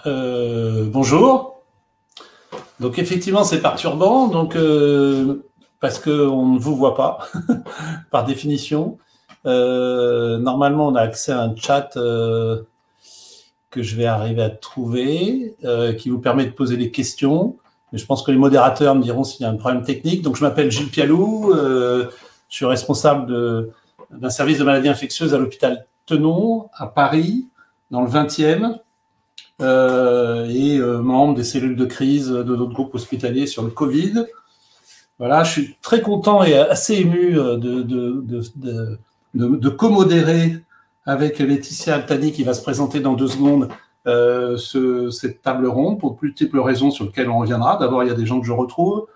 Bonjour. Donc effectivement, c'est perturbant, parce qu'on ne vous voit pas, par définition. Normalement, on a accès à un chat que je vais arriver à trouver, qui vous permet de poser des questions. Mais je pense que les modérateurs me diront s'il y a un problème technique. Donc je m'appelle Gilles Pialou, je suis responsable d'un service de maladies infectieuses à l'hôpital Tenon, à Paris, dans le 20e. Membre des cellules de crise de notre groupe hospitalier sur le Covid. Voilà, je suis très content et assez ému de co-modérer avec Laetitia Altani qui va se présenter dans 2 secondes cette table ronde pour multiples raisons sur lesquelles on reviendra. D'abord, il y a des gens que je retrouve,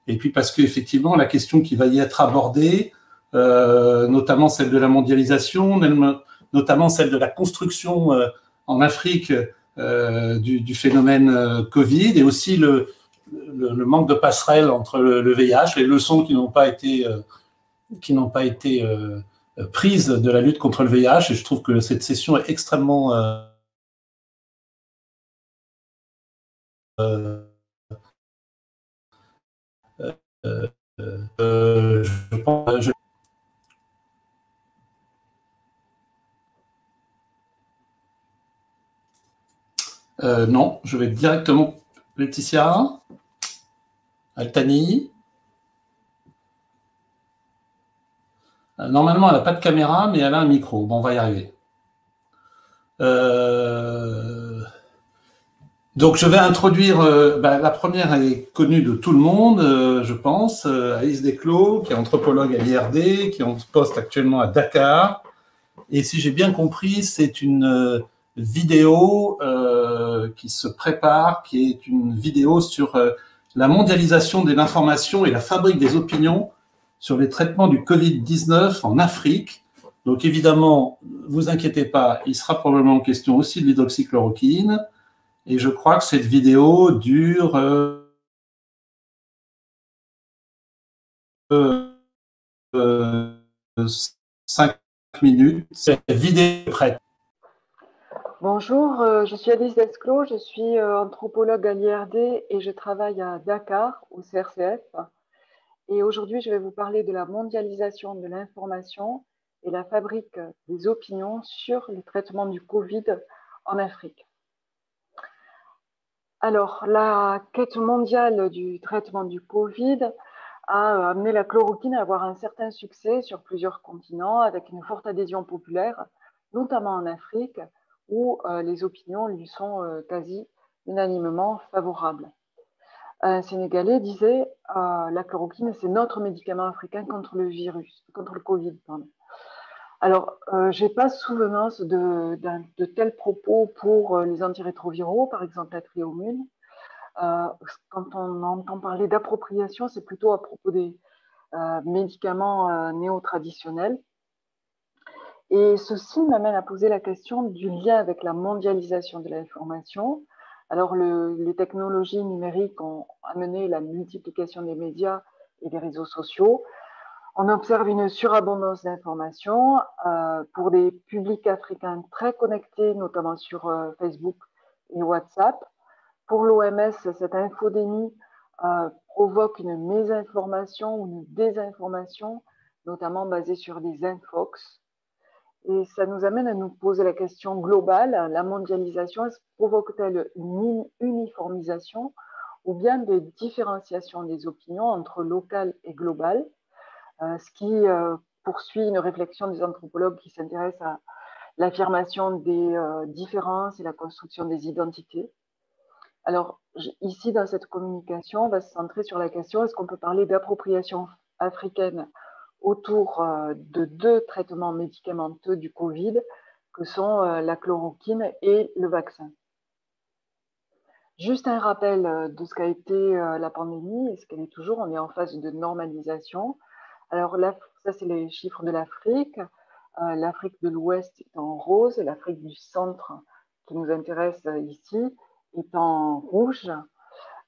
et puis parce qu'effectivement, la question qui va y être abordée, notamment celle de la mondialisation, notamment celle de la construction en Afrique du phénomène Covid, et aussi le manque de passerelle entre le VIH, les leçons qui n'ont pas été prises de la lutte contre le VIH. Et je trouve que cette session est extrêmement je pense, non, je vais directement Laetitia Altani. Normalement, elle n'a pas de caméra, mais elle a un micro. Bon, on va y arriver. Donc, je vais introduire, la première est connue de tout le monde, je pense, Alice Desclos, qui est anthropologue à l'IRD, qui est en poste actuellement à Dakar. Et si j'ai bien compris, c'est une vidéo qui se prépare, qui est une vidéo sur la mondialisation de l'information et la fabrique des opinions sur les traitements du Covid-19 en Afrique. Donc évidemment, vous inquiétez pas, il sera probablement question aussi de l'hydroxychloroquine. Et je crois que cette vidéo dure 5 minutes. Cette vidéo est prête. Bonjour, je suis Alice Desclos, je suis anthropologue à l'IRD et je travaille à Dakar, au CRCF. Et aujourd'hui, je vais vous parler de la mondialisation de l'information et la fabrique des opinions sur le traitement du Covid en Afrique. Alors, la quête mondiale du traitement du Covid a amené la chloroquine à avoir un certain succès sur plusieurs continents avec une forte adhésion populaire, notamment en Afrique, où les opinions lui sont quasi unanimement favorables. Un Sénégalais disait la chloroquine, c'est notre médicament africain contre le virus, contre le Covid. Pardon. Alors, je n'ai pas souvenance de tels propos pour les antirétroviraux, par exemple la triomune. Quand on entend parler d'appropriation, c'est plutôt à propos des médicaments néo-traditionnels. Et ceci m'amène à poser la question du lien avec la mondialisation de l'information. Alors, les technologies numériques ont amené la multiplication des médias et des réseaux sociaux. On observe une surabondance d'informations pour des publics africains très connectés, notamment sur Facebook et WhatsApp. Pour l'OMS, cette infodémie provoque une mésinformation ou une désinformation, notamment basée sur des infox. Et ça nous amène à nous poser la question globale, la mondialisation, provoque-t-elle une uniformisation ou bien des différenciations des opinions entre local et global, ce qui poursuit une réflexion des anthropologues qui s'intéressent à l'affirmation des différences et la construction des identités. Alors, ici, dans cette communication, on va se centrer sur la question, est-ce qu'on peut parler d'appropriation africaine autour de 2 traitements médicamenteux du Covid, que sont la chloroquine et le vaccin. Juste un rappel de ce qu'a été la pandémie et ce qu'elle est toujours. On est en phase de normalisation. Alors là, ça, c'est les chiffres de l'Afrique. L'Afrique de l'Ouest est en rose, l'Afrique du Centre, qui nous intéresse ici, est en rouge.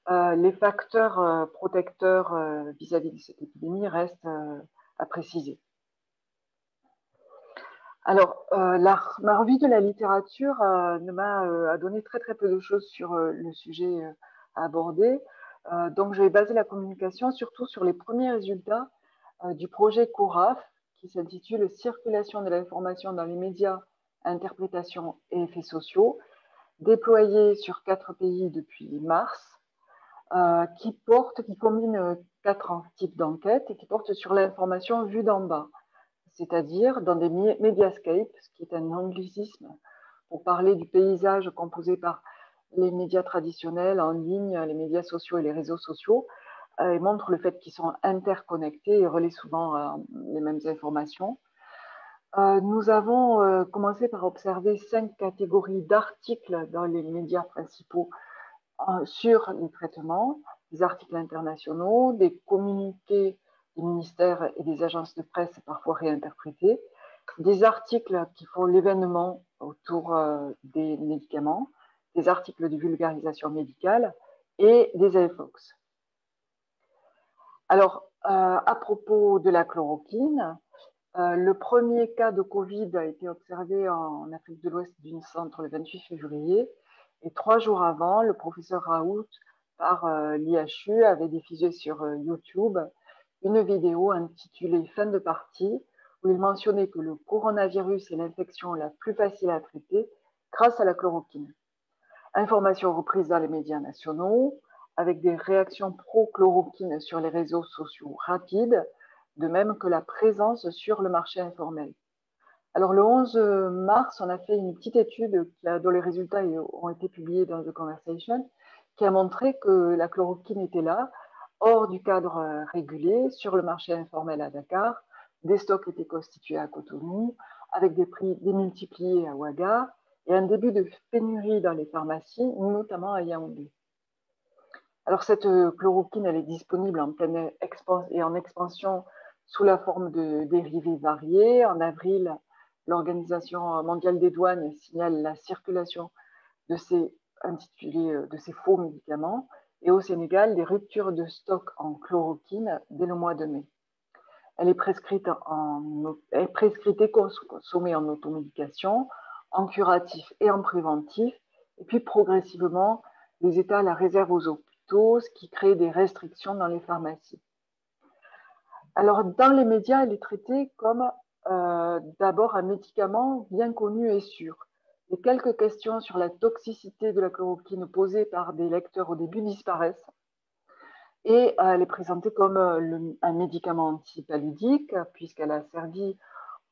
Les facteurs protecteurs vis-à-vis de cette épidémie restent à préciser. Alors, ma revue de la littérature a donné très très peu de choses sur le sujet à aborder. Donc, je vais baser la communication surtout sur les premiers résultats du projet CORAF, qui s'intitule Circulation de l'information dans les médias, interprétation et effets sociaux, déployé sur 4 pays depuis mars, qui combine 4 types d'enquêtes et qui porte sur l'information vue d'en bas, c'est-à-dire dans des médiascapes, ce qui est un anglicisme pour parler du paysage composé par les médias traditionnels en ligne, les médias sociaux et les réseaux sociaux, et montre le fait qu'ils sont interconnectés et relaient souvent les mêmes informations. Nous avons commencé par observer 5 catégories d'articles dans les médias principaux sur les traitements, des articles internationaux, des communiqués des ministères et des agences de presse parfois réinterprétés, des articles qui font l'événement autour des médicaments, des articles de vulgarisation médicale et des AFOX. Alors, à propos de la chloroquine, le premier cas de Covid a été observé en Afrique de l'Ouest d'une centre le 28 février. Et 3 jours avant, le professeur Raoult, par l'IHU, avait diffusé sur YouTube une vidéo intitulée Fin de partie, où il mentionnait que le coronavirus est l'infection la plus facile à traiter grâce à la chloroquine. Information reprise dans les médias nationaux, avec des réactions pro-chloroquine sur les réseaux sociaux rapides, de même que la présence sur le marché informel. Alors le 11 mars, on a fait une petite étude dont les résultats ont été publiés dans The Conversation, qui a montré que la chloroquine était là, hors du cadre régulé, sur le marché informel à Dakar. Des stocks étaient constitués à Cotonou, avec des prix démultipliés à Ouaga, et un début de pénurie dans les pharmacies, notamment à Yaoundé. Alors cette chloroquine, elle est disponible en pleine expansion sous la forme de dérivés variés. En avril, l'Organisation mondiale des douanes signale la circulation de ces faux médicaments, et au Sénégal, des ruptures de stock en chloroquine dès le mois de mai. Elle est prescrite et consommée en automédication, en curatif et en préventif, et puis progressivement, les États la réservent aux hôpitaux, ce qui crée des restrictions dans les pharmacies. Alors, dans les médias, elle est traitée comme d'abord un médicament bien connu et sûr. Les quelques questions sur la toxicité de la chloroquine posées par des lecteurs au début disparaissent, et elle est présentée comme un médicament antipaludique, puisqu'elle a servi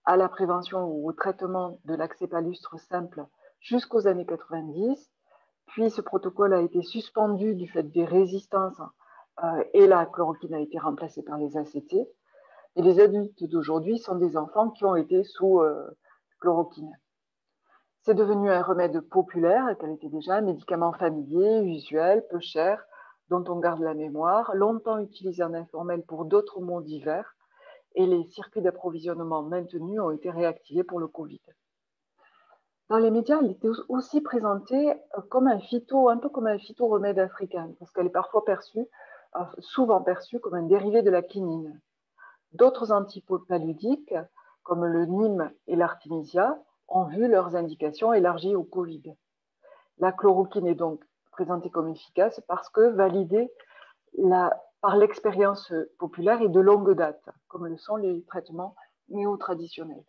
à la prévention ou au traitement de l'accès palustre simple jusqu'aux années 90. Puis ce protocole a été suspendu du fait des résistances et la chloroquine a été remplacée par les ACT. Et les adultes d'aujourd'hui sont des enfants qui ont été sous chloroquine. C'est devenu un remède populaire, qu'elle était déjà un médicament familier, usuel, peu cher, dont on garde la mémoire, longtemps utilisé en informel pour d'autres maux divers, et les circuits d'approvisionnement maintenus ont été réactivés pour le Covid. Dans les médias, elle était aussi présentée comme un peu comme un phytoremède africain, parce qu'elle est parfois souvent perçue comme un dérivé de la quinine. D'autres antipaludiques, comme le Nîmes et l'artémisia, ont vu leurs indications élargies au Covid. La chloroquine est donc présentée comme efficace parce que validée par l'expérience populaire et de longue date, comme le sont les traitements néo-traditionnels.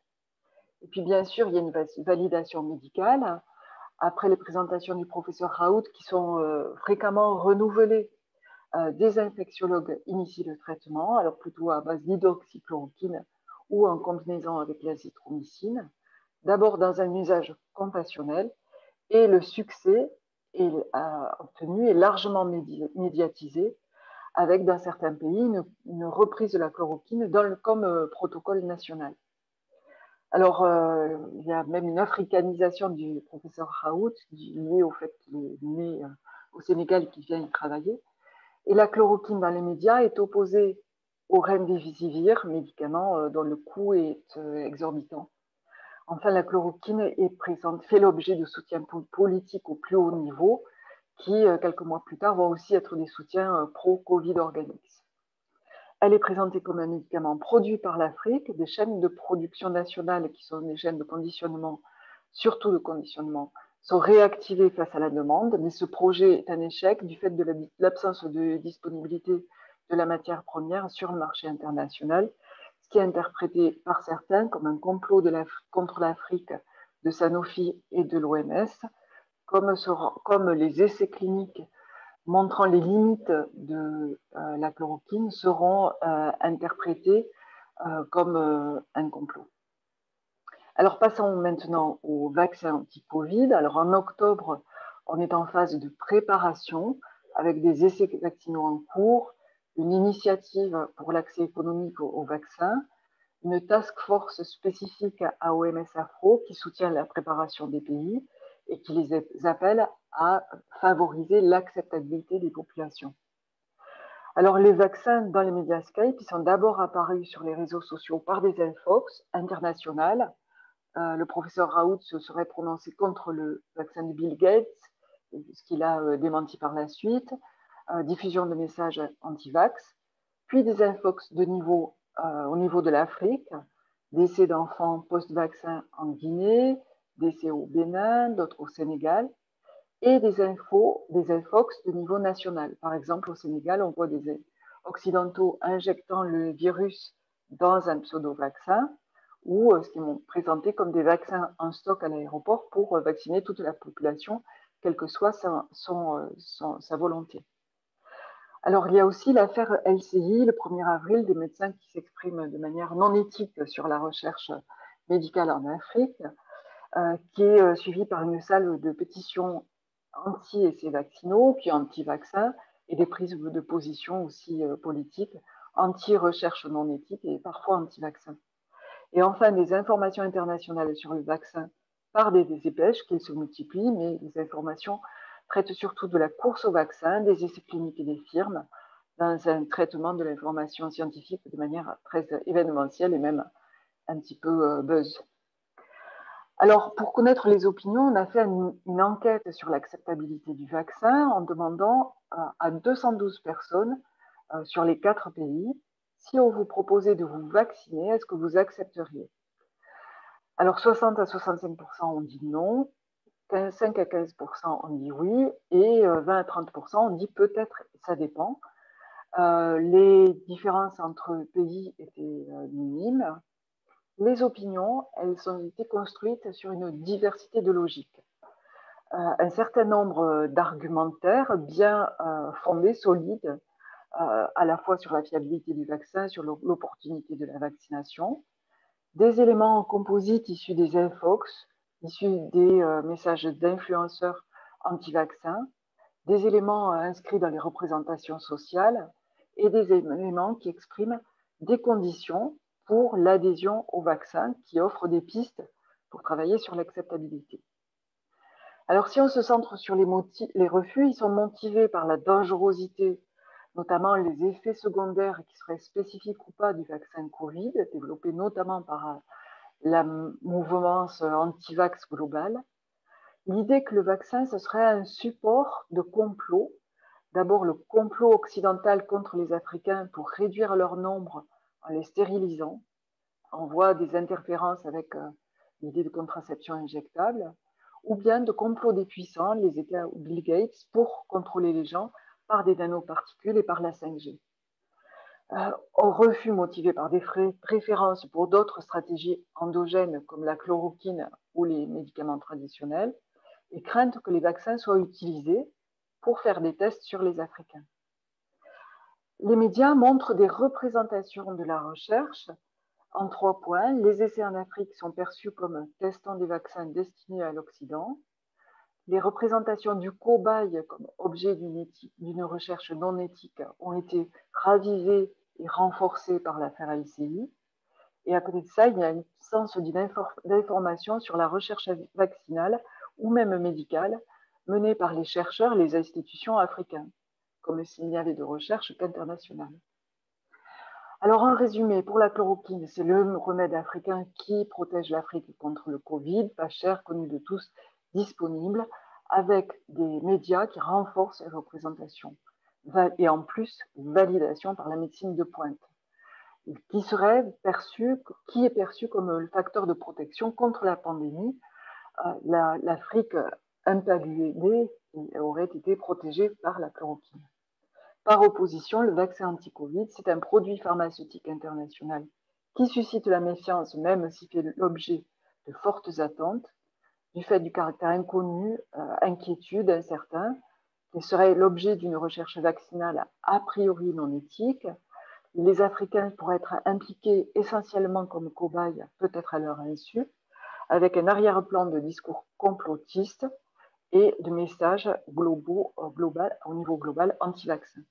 Et puis bien sûr, il y a une validation médicale, après les présentations du professeur Raoult, qui sont fréquemment renouvelées. Des infectiologues initient le traitement, alors plutôt à base d'hydroxychloroquine ou en combinaison avec l'azithromycine, d'abord dans un usage compassionnel, et le succès obtenu est largement médiatisé, avec dans certains pays une reprise de la chloroquine comme protocole national. Alors, il y a même une africanisation du professeur Raoult, liée au fait qu'il est né au Sénégal et qu'il vient y travailler. Et la chloroquine dans les médias est opposée au remdesivir, médicament dont le coût est exorbitant. Enfin, la chloroquine fait l'objet de soutiens politiques au plus haut niveau, qui, quelques mois plus tard, vont aussi être des soutiens pro-Covid organiques. Elle est présentée comme un médicament produit par l'Afrique. Des chaînes de production nationales, qui sont des chaînes de conditionnement, surtout de conditionnement, sont réactivées face à la demande, mais ce projet est un échec du fait de l'absence de disponibilité de la matière première sur le marché international, ce qui est interprété par certains comme un complot contre l'Afrique de Sanofi et de l'OMS, comme les essais cliniques montrant les limites de la chloroquine seront interprétés comme un complot. Alors passons maintenant au vaccin anti-Covid. Alors en octobre, on est en phase de préparation avec des essais vaccinaux en cours, une initiative pour l'accès économique au vaccin, une task force spécifique à OMS-AFRO qui soutient la préparation des pays et qui les appelle à favoriser l'acceptabilité des populations. Alors, les vaccins dans les médiascapes, ils sont d'abord apparus sur les réseaux sociaux par des infox internationales. Le professeur Raoult se serait prononcé contre le vaccin de Bill Gates, ce qu'il a démenti par la suite. Diffusion de messages anti-vax, puis des infox au niveau de l'Afrique, décès d'enfants post-vaccin en Guinée, décès au Bénin, d'autres au Sénégal, et des infox de niveau national. Par exemple, au Sénégal, on voit des occidentaux injectant le virus dans un pseudo-vaccin ou ce qui est présenté comme des vaccins en stock à l'aéroport pour vacciner toute la population, quelle que soit sa volonté. Alors, il y a aussi l'affaire LCI, le 1er avril, des médecins qui s'expriment de manière non éthique sur la recherche médicale en Afrique, qui est suivie par une salle de pétition anti-essais vaccinaux, puis anti-vaccins, et des prises de position aussi politiques, anti-recherche non éthique et parfois anti-vaccins. Et enfin, des informations internationales sur le vaccin par des dépêches qui se multiplient, mais les informations traitent surtout de la course au vaccin, des essais cliniques et des firmes, dans un traitement de l'information scientifique de manière très événementielle et même un petit peu buzz. Alors, pour connaître les opinions, on a fait une enquête sur l'acceptabilité du vaccin en demandant à 212 personnes sur les 4 pays, si on vous proposait de vous vacciner, est-ce que vous accepteriez? Alors, 60 à 65% ont dit non, 5 à 15% ont dit oui, et 20 à 30% ont dit peut-être, ça dépend. Les différences entre pays étaient minimes. Les opinions, elles ont été construites sur une diversité de logiques. Un certain nombre d'argumentaires bien fondés, solides, à la fois sur la fiabilité du vaccin, sur l'opportunité de la vaccination, des éléments en composite issus des infox, issus des messages d'influenceurs anti-vaccins, des éléments inscrits dans les représentations sociales et des éléments qui expriment des conditions pour l'adhésion au vaccin qui offrent des pistes pour travailler sur l'acceptabilité. Alors, si on se centre sur les refus, ils sont motivés par la dangerosité, notamment les effets secondaires qui seraient spécifiques ou pas du vaccin Covid, développé notamment par la mouvance anti-vax globale. L'idée que le vaccin, ce serait un support de complot. D'abord, le complot occidental contre les Africains pour réduire leur nombre en les stérilisant. On voit des interférences avec l'idée de contraception injectable, ou bien de complot des puissants, les États ou Bill Gates, pour contrôler les gens par des nanoparticules et par la 5G. Au refus motivé par des préférences pour d'autres stratégies endogènes comme la chloroquine ou les médicaments traditionnels, et crainte que les vaccins soient utilisés pour faire des tests sur les Africains. Les médias montrent des représentations de la recherche en 3 points. Les essais en Afrique sont perçus comme testant des vaccins destinés à l'Occident. Les représentations du cobaye comme objet d'une recherche non éthique ont été ravivées et renforcées par l'affaire LCI. Et à côté de ça, il y a une absence d'information sur la recherche vaccinale ou même médicale menée par les chercheurs et les institutions africaines, comme s'il n'y avait de recherche qu'internationale. Alors, en résumé, pour la chloroquine, c'est le remède africain qui protège l'Afrique contre le Covid, pas cher, connu de tous, disponible, avec des médias qui renforcent les représentations. Et en plus, validation par la médecine de pointe. qui est perçu comme le facteur de protection contre la pandémie. L'Afrique impaguée aurait été protégée par la chloroquine. Par opposition, le vaccin anti-Covid, c'est un produit pharmaceutique international qui suscite la méfiance, même s'il fait l'objet de fortes attentes, du fait du caractère inconnu, inquiétude, incertain, qui serait l'objet d'une recherche vaccinale a priori non éthique. Les Africains pourraient être impliqués essentiellement comme cobayes, peut-être à leur insu, avec un arrière-plan de discours complotistes et de messages au niveau global anti-vaccin.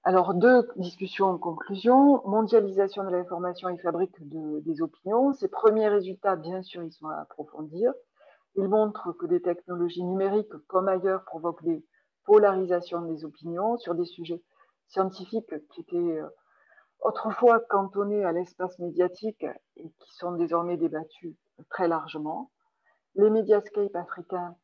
Alors, deux discussions en conclusion. Mondialisation de l'information et fabrique des opinions. Ces premiers résultats, bien sûr, ils sont à approfondir. Ils montrent que des technologies numériques, comme ailleurs, provoquent des polarisations des opinions sur des sujets scientifiques qui étaient autrefois cantonnés à l'espace médiatique et qui sont désormais débattus très largement. Les médiascapes africains,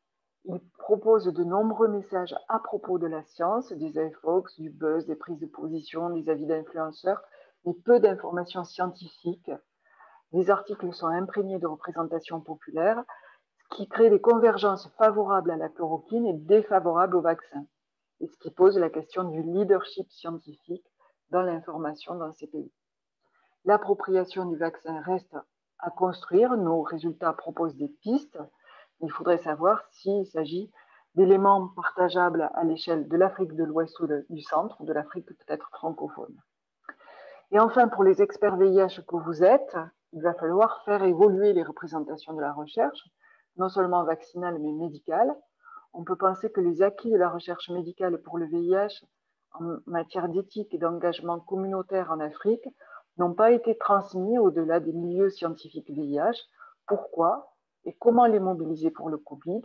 ils proposent de nombreux messages à propos de la science, des infox, du buzz, des prises de position, des avis d'influenceurs, mais peu d'informations scientifiques. Les articles sont imprégnés de représentations populaires, ce qui crée des convergences favorables à la chloroquine et défavorables au vaccin, et ce qui pose la question du leadership scientifique dans l'information dans ces pays. L'appropriation du vaccin reste à construire. Nos résultats proposent des pistes. Il faudrait savoir s'il s'agit d'éléments partageables à l'échelle de l'Afrique de l'Ouest ou du centre, de l'Afrique peut-être francophone. Et enfin, pour les experts VIH que vous êtes, il va falloir faire évoluer les représentations de la recherche, non seulement vaccinale mais médicale. On peut penser que les acquis de la recherche médicale pour le VIH en matière d'éthique et d'engagement communautaire en Afrique n'ont pas été transmis au-delà des milieux scientifiques VIH. Pourquoi et comment les mobiliser pour le Covid?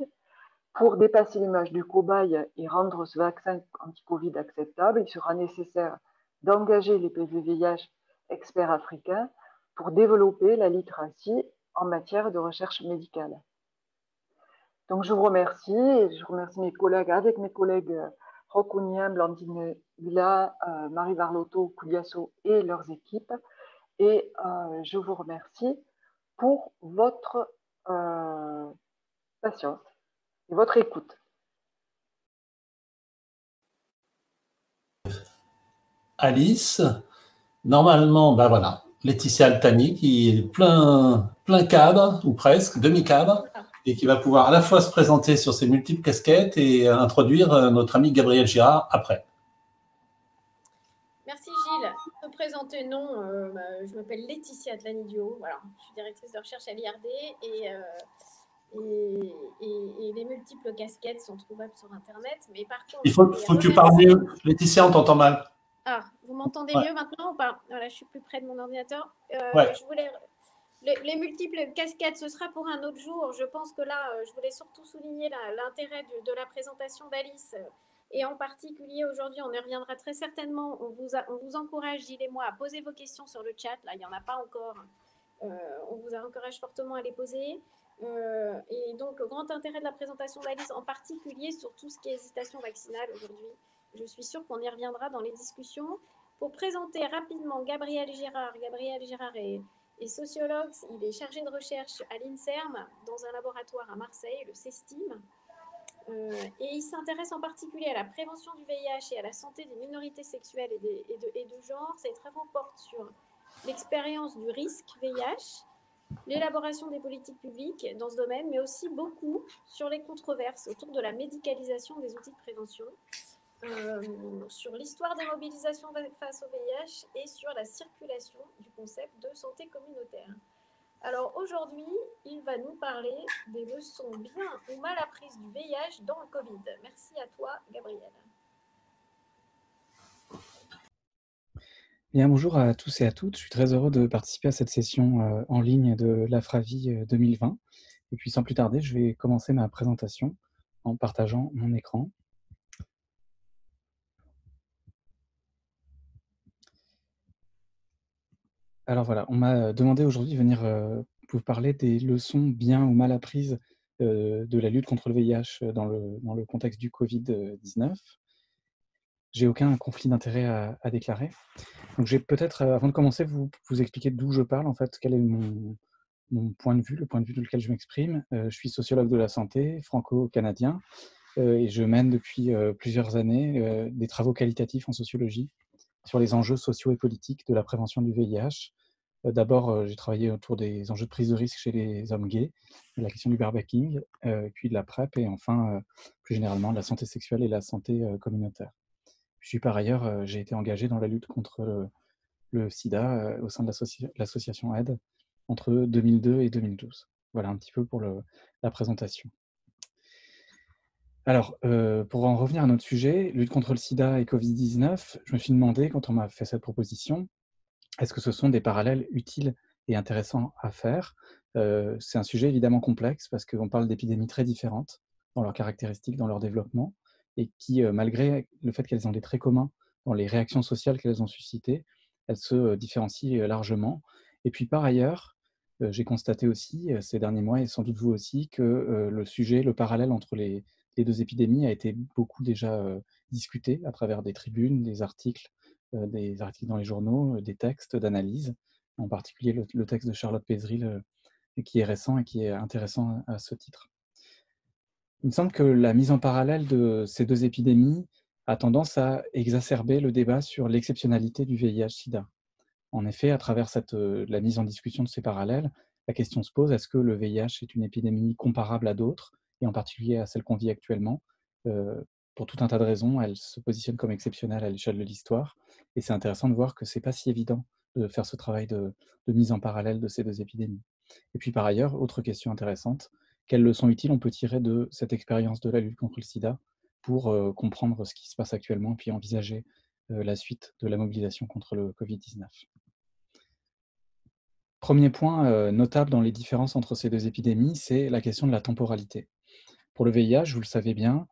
Pour dépasser l'image du cobaye et rendre ce vaccin anti-Covid acceptable, il sera nécessaire d'engager les PVVIH experts africains pour développer la littératie en matière de recherche médicale. Donc je vous remercie, et je remercie mes collègues, avec mes collègues Rokounien, Blandine Villa, Marie Varlotto, Kouliasso et leurs équipes. Et je vous remercie pour votre patience et votre écoute. Alice, normalement, ben voilà, Laetitia Altani qui est plein cadre, ou presque, demi-cadre, et qui va pouvoir à la fois se présenter sur ses multiples casquettes et introduire notre ami Gabriel Girard après. Merci Gilles. Pour me présenter, non, je m'appelle Laetitia Atlanidio, voilà, je suis directrice de recherche à l'IRD et les multiples casquettes sont trouvables sur Internet. Mais par contre, il faut que tu parles mieux. Laetitia, on t'entend mal. Ah, vous m'entendez mieux maintenant ou pas? Voilà, je suis plus près de mon ordinateur. Je voulais... Les multiples casquettes, ce sera pour un autre jour. Je pense que là, je voulais surtout souligner l'intérêt de la présentation d'Alice. Et en particulier, aujourd'hui, on y reviendra très certainement. On vous encourage, Gilles et moi, à poser vos questions sur le chat. Là, il n'y en a pas encore. On vous encourage fortement à les poser. Et donc, grand intérêt de la présentation d'Alice, en particulier sur tout ce qui est hésitation vaccinale aujourd'hui. Je suis sûre qu'on y reviendra dans les discussions. Pour présenter rapidement Gabriel Girard. Gabriel Girard est sociologue, il est chargé de recherche à l'INSERM dans un laboratoire à Marseille, le CESTIM. Et il s'intéresse en particulier à la prévention du VIH et à la santé des minorités sexuelles et de genre. Ses travaux portent sur l'expérience du risque VIH, l'élaboration des politiques publiques dans ce domaine, mais aussi beaucoup sur les controverses autour de la médicalisation des outils de prévention, sur l'histoire des mobilisations face au VIH et sur la circulation du concept de santé communautaire. Alors aujourd'hui, il va nous parler des leçons bien ou mal apprises du VIH dans le Covid. Merci à toi, Gabriel. Bien, bonjour à tous et à toutes. Je suis très heureux de participer à cette session en ligne de l'AFRAVI 2020. Et puis sans plus tarder, je vais commencer ma présentation en partageant mon écran. Alors voilà, on m'a demandé aujourd'hui de venir vous parler des leçons bien ou mal apprises de la lutte contre le VIH dans le contexte du Covid-19. j'ai aucun conflit d'intérêt à déclarer. Donc, j'ai peut-être, avant de commencer, vous expliquer d'où je parle, en fait, quel est mon point de vue, le point de vue dans lequel je m'exprime. Je suis sociologue de la santé, franco-canadien, et je mène depuis plusieurs années des travaux qualitatifs en sociologie sur les enjeux sociaux et politiques de la prévention du VIH. D'abord, j'ai travaillé autour des enjeux de prise de risque chez les hommes gays, de la question du barebacking, puis de la PrEP, et enfin, plus généralement, de la santé sexuelle et la santé communautaire. Puis par ailleurs, j'ai été engagé dans la lutte contre le sida au sein de l'association AIDE entre 2002 et 2012. Voilà un petit peu pour la présentation. Alors, pour en revenir à notre sujet, lutte contre le sida et Covid-19, je me suis demandé, quand on m'a fait cette proposition, est-ce que ce sont des parallèles utiles et intéressants à faire? C'est un sujet évidemment complexe parce qu'on parle d'épidémies très différentes dans leurs caractéristiques, dans leur développement, et qui, malgré le fait qu'elles ont des traits communs dans les réactions sociales qu'elles ont suscitées, elles se différencient largement. Et puis par ailleurs, j'ai constaté aussi ces derniers mois, et sans doute vous aussi, que le parallèle entre les deux épidémies a été beaucoup déjà discuté à travers des tribunes, des articles dans les journaux, des textes d'analyse, en particulier le texte de Charlotte Pézeril, qui est récent et qui est intéressant à ce titre. Il me semble que la mise en parallèle de ces deux épidémies a tendance à exacerber le débat sur l'exceptionnalité du VIH-Sida. En effet, à travers la mise en discussion de ces parallèles, la question se pose, est-ce que le VIH est une épidémie comparable à d'autres, et en particulier à celle qu'on vit actuellement? Pour tout un tas de raisons, elle se positionne comme exceptionnelle à l'échelle de l'histoire, et c'est intéressant de voir que ce n'est pas si évident de faire ce travail de mise en parallèle de ces deux épidémies. Et puis par ailleurs, autre question intéressante, quelles leçons utiles on peut tirer de cette expérience de la lutte contre le sida pour comprendre ce qui se passe actuellement et puis envisager la suite de la mobilisation contre le Covid-19. Premier point notable dans les différences entre ces deux épidémies, c'est la question de la temporalité. Pour le VIH, vous le savez bien,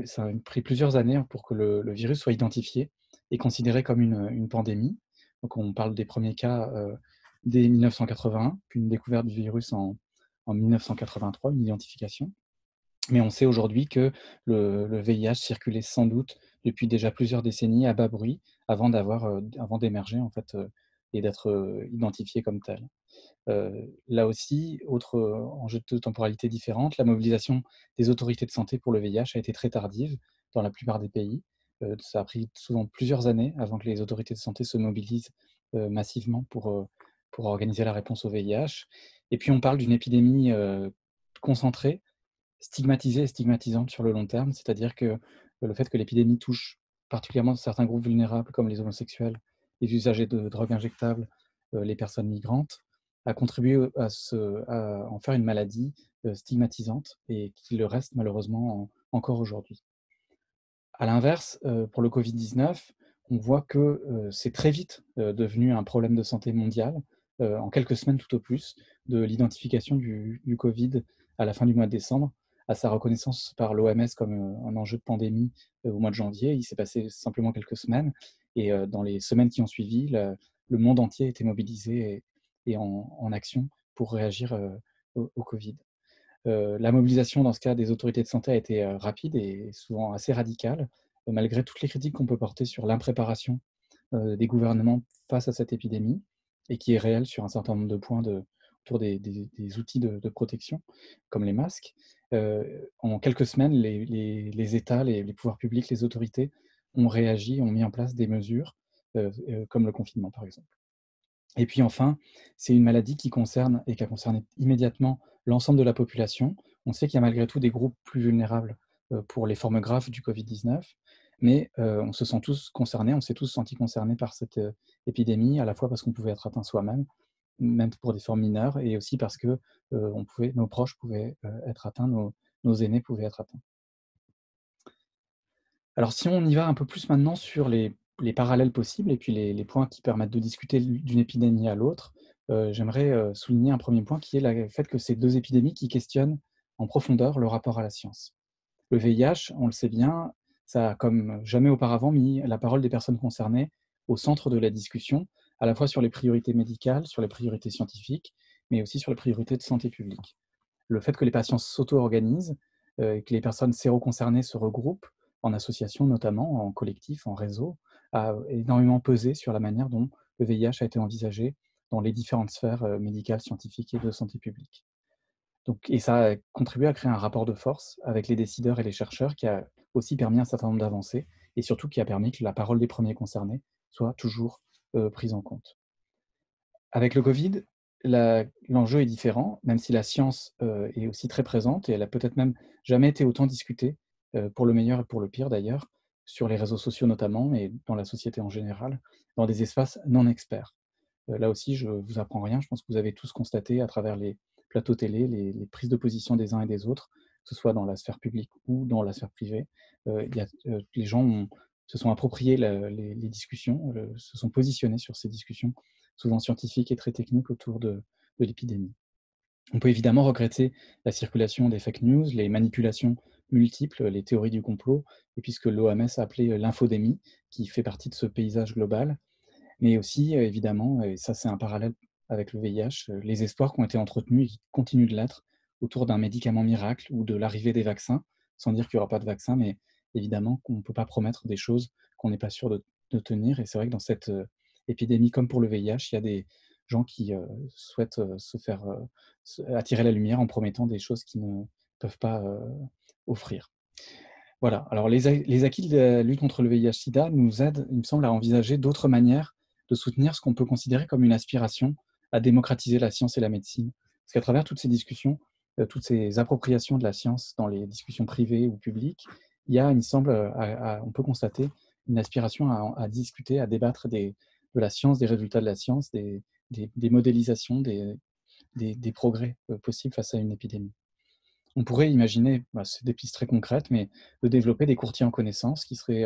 ça a pris plusieurs années pour que le virus soit identifié et considéré comme une pandémie. Donc on parle des premiers cas dès 1981, puis une découverte du virus en 1983, une identification. Mais on sait aujourd'hui que le VIH circulait sans doute depuis déjà plusieurs décennies à bas bruit avant d'émerger en fait, et d'être identifié comme tel. Là aussi, autre enjeu de temporalité différente, la mobilisation des autorités de santé pour le VIH a été très tardive dans la plupart des pays. Ça a pris souvent plusieurs années avant que les autorités de santé se mobilisent massivement pour organiser la réponse au VIH. Et puis on parle d'une épidémie concentrée, stigmatisée et stigmatisante sur le long terme, c'est-à-dire que le fait que l'épidémie touche particulièrement certains groupes vulnérables comme les homosexuels, les usagers de drogues injectables, les personnes migrantes, a contribué à en faire une maladie stigmatisante et qui le reste malheureusement encore aujourd'hui. À l'inverse, pour le Covid-19, on voit que c'est très vite devenu un problème de santé mondial, en quelques semaines tout au plus, de l'identification du Covid à la fin du mois de décembre, à sa reconnaissance par l'OMS comme un enjeu de pandémie au mois de janvier. Il s'est passé simplement quelques semaines, et dans les semaines qui ont suivi, le monde entier était mobilisé et en action pour réagir au Covid. La mobilisation dans ce cas des autorités de santé a été rapide et souvent assez radicale, malgré toutes les critiques qu'on peut porter sur l'impréparation des gouvernements face à cette épidémie, et qui est réelle sur un certain nombre de points autour des outils de protection, comme les masques. En quelques semaines, les États, les pouvoirs publics, les autorités ont réagi, ont mis en place des mesures, comme le confinement par exemple. Et puis enfin, c'est une maladie qui concerne et qui a concerné immédiatement l'ensemble de la population. On sait qu'il y a malgré tout des groupes plus vulnérables pour les formes graves du Covid-19, mais on se sent tous concernés, on s'est tous sentis concernés par cette épidémie, à la fois parce qu'on pouvait être atteint soi-même, même pour des formes mineures, et aussi parce que nos proches pouvaient être atteints, nos aînés pouvaient être atteints. Alors si on y va un peu plus maintenant sur les parallèles possibles et puis les points qui permettent de discuter d'une épidémie à l'autre, j'aimerais souligner un premier point qui est le fait que ces deux épidémies qui questionnent en profondeur le rapport à la science. Le VIH, on le sait bien, ça a comme jamais auparavant mis la parole des personnes concernées au centre de la discussion, à la fois sur les priorités médicales, sur les priorités scientifiques, mais aussi sur les priorités de santé publique. Le fait que les patients s'auto-organisent, que les personnes séroconcernées se regroupent, en association notamment, en collectif, en réseau, a énormément pesé sur la manière dont le VIH a été envisagé dans les différentes sphères médicales, scientifiques et de santé publique. Donc, et ça a contribué à créer un rapport de force avec les décideurs et les chercheurs qui a aussi permis un certain nombre d'avancées et surtout qui a permis que la parole des premiers concernés soit toujours prise en compte. Avec le Covid, l'enjeu est différent, même si la science est aussi très présente et elle a peut-être même jamais été autant discutée, pour le meilleur et pour le pire d'ailleurs, sur les réseaux sociaux notamment et dans la société en général, dans des espaces non experts. Là aussi, je ne vous apprends rien, je pense que vous avez tous constaté à travers les plateaux télé, les prises de position des uns et des autres, que ce soit dans la sphère publique ou dans la sphère privée. Les gens se sont appropriés les discussions, se sont positionnés sur ces discussions, souvent scientifiques et très techniques autour de l'épidémie. On peut évidemment regretter la circulation des fake news, les manipulations multiples, les théories du complot, et puis ce que l'OMS a appelé l'infodémie, qui fait partie de ce paysage global, mais aussi, évidemment, et ça c'est un parallèle avec le VIH, les espoirs qui ont été entretenus et qui continuent de l'être autour d'un médicament miracle ou de l'arrivée des vaccins, sans dire qu'il n'y aura pas de vaccin, mais évidemment qu'on ne peut pas promettre des choses qu'on n'est pas sûr de tenir. Et c'est vrai que dans cette épidémie, comme pour le VIH, il y a des gens qui souhaitent se faire attirer la lumière en promettant des choses qu'ils ne peuvent pas offrir. Voilà, alors les acquis de la lutte contre le VIH-Sida nous aident, il me semble, à envisager d'autres manières de soutenir ce qu'on peut considérer comme une aspiration à démocratiser la science et la médecine. Parce qu'à travers toutes ces discussions, toutes ces appropriations de la science dans les discussions privées ou publiques, il y a, il me semble, on peut constater une aspiration à discuter, à débattre de la science, des résultats de la science, des modélisations, des progrès possibles face à une épidémie. On pourrait imaginer, c'est des pistes très concrètes, mais de développer des courtiers en connaissances qui seraient,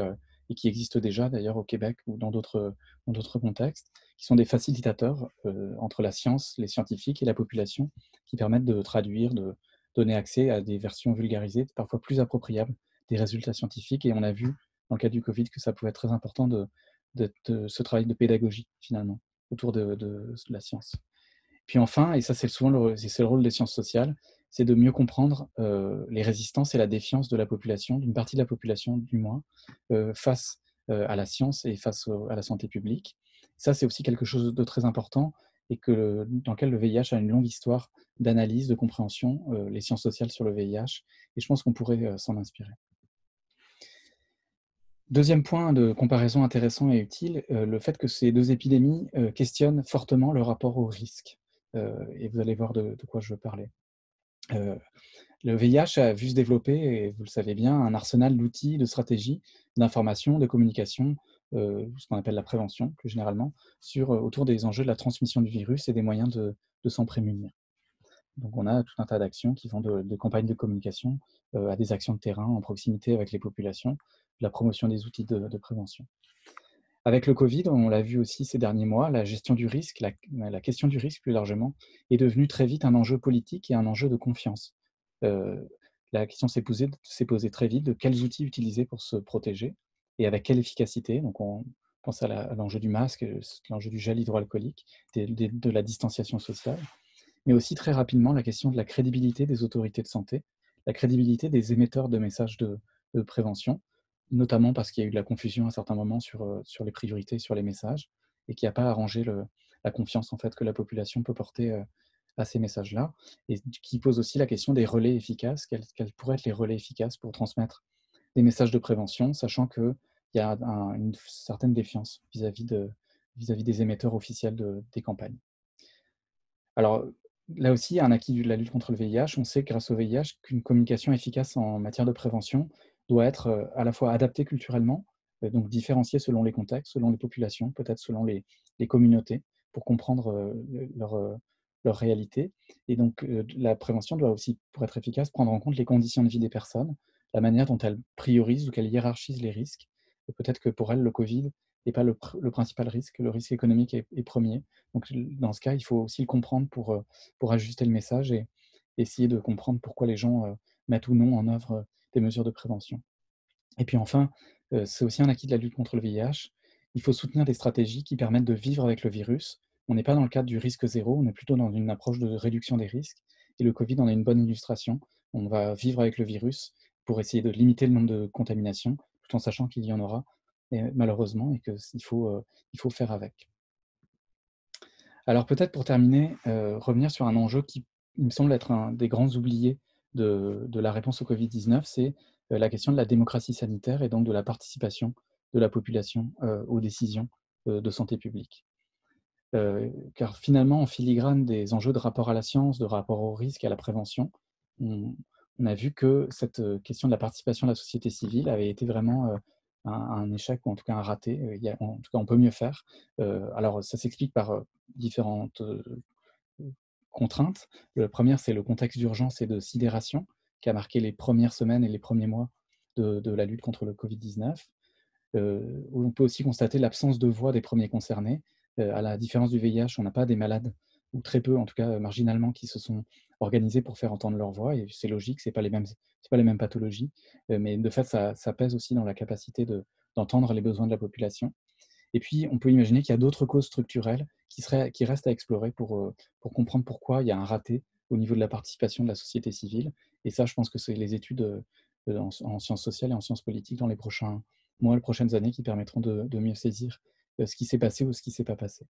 et qui existent déjà d'ailleurs au Québec ou dans d'autres contextes, qui sont des facilitateurs entre la science, les scientifiques et la population, qui permettent de traduire, de donner accès à des versions vulgarisées, parfois plus appropriables des résultats scientifiques. Et on a vu, dans le cas du Covid, que ça pouvait être très important de ce travail de pédagogie, finalement, autour de la science. Puis enfin, et ça c'est souvent c'est le rôle des sciences sociales, c'est de mieux comprendre les résistances et la défiance de la population, d'une partie de la population du moins, face à la science et face à la santé publique. Ça, c'est aussi quelque chose de très important et dans lequel le VIH a une longue histoire d'analyse, de compréhension, les sciences sociales sur le VIH, et je pense qu'on pourrait s'en inspirer. Deuxième point de comparaison intéressant et utile, le fait que ces deux épidémies questionnent fortement le rapport au risque. Et vous allez voir de quoi je veux parler. Le VIH a vu se développer, et vous le savez bien, un arsenal d'outils, de stratégies, d'information, de communication, ce qu'on appelle la prévention plus généralement, autour des enjeux de la transmission du virus et des moyens de s'en prémunir. Donc on a tout un tas d'actions qui vont de campagnes de communication à des actions de terrain en proximité avec les populations, la promotion des outils de prévention. Avec le Covid, on l'a vu aussi ces derniers mois, la gestion du risque, la question du risque plus largement, est devenue très vite un enjeu politique et un enjeu de confiance. La question s'est posée très vite de quels outils utiliser pour se protéger et avec quelle efficacité. Donc on pense à l'enjeu du masque, l'enjeu du gel hydroalcoolique, de la distanciation sociale, mais aussi très rapidement la question de la crédibilité des autorités de santé, la crédibilité des émetteurs de messages de prévention, notamment parce qu'il y a eu de la confusion à certains moments sur les priorités, sur les messages, et qui n'a pas arrangé la confiance en fait, que la population peut porter à ces messages-là, et qui pose aussi la question des relais efficaces, quels pourraient être les relais efficaces pour transmettre des messages de prévention, sachant qu'il y a une certaine défiance vis-à-vis des émetteurs officiels des campagnes. Alors, là aussi, il y a un acquis de la lutte contre le VIH. On sait grâce au VIH qu'une communication efficace en matière de prévention doit être à la fois adaptée culturellement, donc différenciée selon les contextes, selon les populations, peut-être selon les communautés, pour comprendre leur réalité. Et donc, la prévention doit aussi, pour être efficace, prendre en compte les conditions de vie des personnes, la manière dont elles priorisent ou qu'elles hiérarchisent les risques. Peut-être que pour elles, le Covid n'est pas le principal risque, le risque économique est premier. Donc, dans ce cas, il faut aussi le comprendre pour ajuster le message et essayer de comprendre pourquoi les gens mettent ou non en œuvre des mesures de prévention. Et puis enfin, c'est aussi un acquis de la lutte contre le VIH. Il faut soutenir des stratégies qui permettent de vivre avec le virus. On n'est pas dans le cadre du risque zéro, on est plutôt dans une approche de réduction des risques. Et le Covid en est une bonne illustration. On va vivre avec le virus pour essayer de limiter le nombre de contaminations, tout en sachant qu'il y en aura, et, malheureusement, et qu'il faut faire avec. Alors peut-être pour terminer, revenir sur un enjeu qui il me semble être un des grands oubliés de la réponse au Covid-19, c'est la question de la démocratie sanitaire et donc de la participation de la population aux décisions de santé publique. Car finalement, en filigrane des enjeux de rapport à la science, de rapport au risque et à la prévention, on a vu que cette question de la participation de la société civile avait été vraiment un échec, ou en tout cas un raté. En tout cas, on peut mieux faire. Alors, ça s'explique par différentes contraintes. La première, c'est le contexte d'urgence et de sidération qui a marqué les premières semaines et les premiers mois de la lutte contre le Covid-19. Où on peut aussi constater l'absence de voix des premiers concernés. À la différence du VIH, on n'a pas des malades, ou très peu, en tout cas marginalement, qui se sont organisés pour faire entendre leur voix, et c'est logique, ce n'est pas les mêmes pathologies, mais de fait, ça pèse aussi dans la capacité d'entendre les besoins de la population. Et puis, on peut imaginer qu'il y a d'autres causes structurelles qui restent à explorer pour comprendre pourquoi il y a un raté au niveau de la participation de la société civile. Et ça, je pense que c'est les études en sciences sociales et en sciences politiques dans les prochains mois, les prochaines années qui permettront de mieux saisir ce qui s'est passé ou ce qui ne s'est pas passé.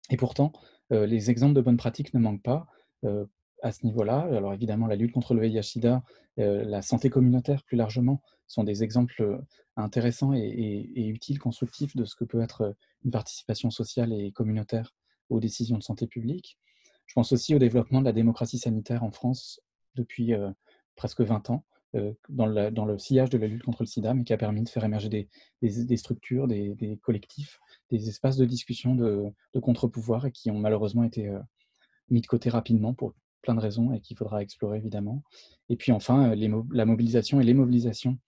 Et pourtant, les exemples de bonnes pratiques ne manquent pas à ce niveau-là. Alors évidemment, la lutte contre le VIH-Sida, la santé communautaire plus largement, sont des exemples intéressants et utiles, constructifs de ce que peut être une participation sociale et communautaire aux décisions de santé publique. Je pense aussi au développement de la démocratie sanitaire en France depuis presque 20 ans, dans le sillage de la lutte contre le sida, mais qui a permis de faire émerger des structures, des collectifs, des espaces de discussion de contre-pouvoir, et qui ont malheureusement été mis de côté rapidement pour plein de raisons, et qu'il faudra explorer évidemment. Et puis enfin, la mobilisation et les mobilisations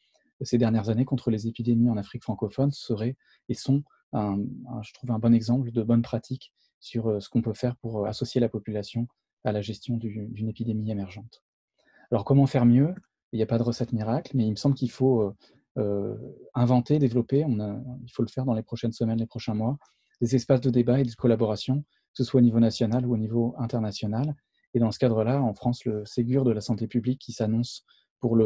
de ces dernières années contre les épidémies en Afrique francophone seraient et sont, je trouve, un bon exemple de bonne pratique sur ce qu'on peut faire pour associer la population à la gestion d'une épidémie émergente. Alors comment faire mieux? Il n'y a pas de recette miracle, mais il me semble qu'il faut inventer, développer, il faut le faire dans les prochaines semaines, les prochains mois, des espaces de débat et de collaboration, que ce soit au niveau national ou au niveau international. Et dans ce cadre-là, en France, le Ségur de la santé publique qui s'annonce pour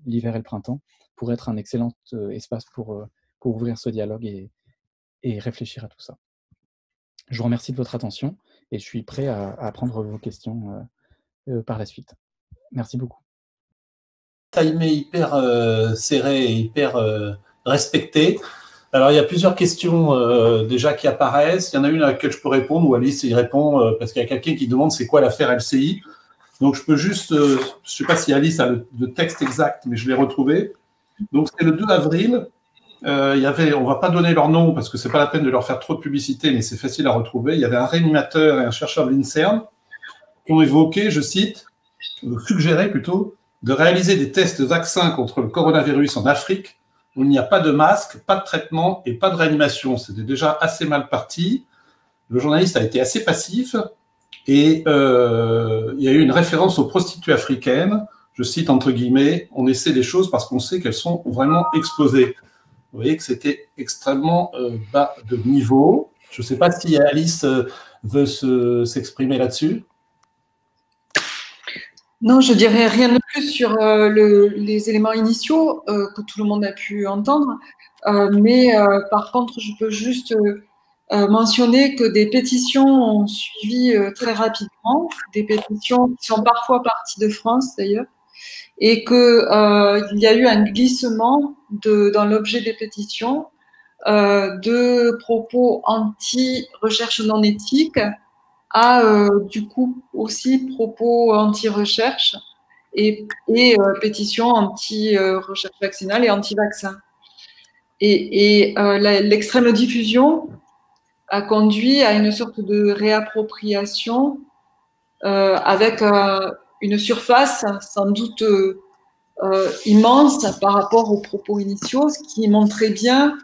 l'hiver et le printemps pourrait être un excellent espace pour ouvrir ce dialogue et réfléchir à tout ça. Je vous remercie de votre attention et je suis prêt à prendre vos questions par la suite. Merci beaucoup. Timé hyper serré et hyper respecté. Alors, il y a plusieurs questions déjà qui apparaissent. Il y en a une à laquelle je peux répondre, ou Alice y répond, parce qu'il y a quelqu'un qui demande c'est quoi l'affaire LCI. Donc, je peux juste, je ne sais pas si Alice a le texte exact, mais je l'ai retrouvé. Donc, c'était le 2 avril. Il y avait, on ne va pas donner leur nom parce que ce n'est pas la peine de leur faire trop de publicité, mais c'est facile à retrouver. Il y avait un réanimateur et un chercheur de l'INSERM qui ont évoqué, je cite, suggéré plutôt, de réaliser des tests vaccins contre le coronavirus en Afrique où il n'y a pas de masque, pas de traitement et pas de réanimation. C'était déjà assez mal parti. Le journaliste a été assez passif et il y a eu une référence aux prostituées africaines. Je cite entre guillemets, on essaie des choses parce qu'on sait qu'elles sont vraiment explosées. Vous voyez que c'était extrêmement bas de niveau. Je ne sais pas si Alice veut s'exprimer là-dessus. Non, je dirais rien de plus sur les éléments initiaux que tout le monde a pu entendre. Mais par contre, je peux juste mentionner que des pétitions ont suivi très rapidement, des pétitions qui sont parfois parties de France d'ailleurs, et qu'il y a eu un glissement dans l'objet des pétitions de propos anti-recherche non éthique à du coup aussi propos anti-recherche et pétitions anti-recherche vaccinale et anti-vaccin. Et l'extrême diffusion a conduit à une sorte de réappropriation avec une surface sans doute immense par rapport aux propos initiaux, ce qui montrait bien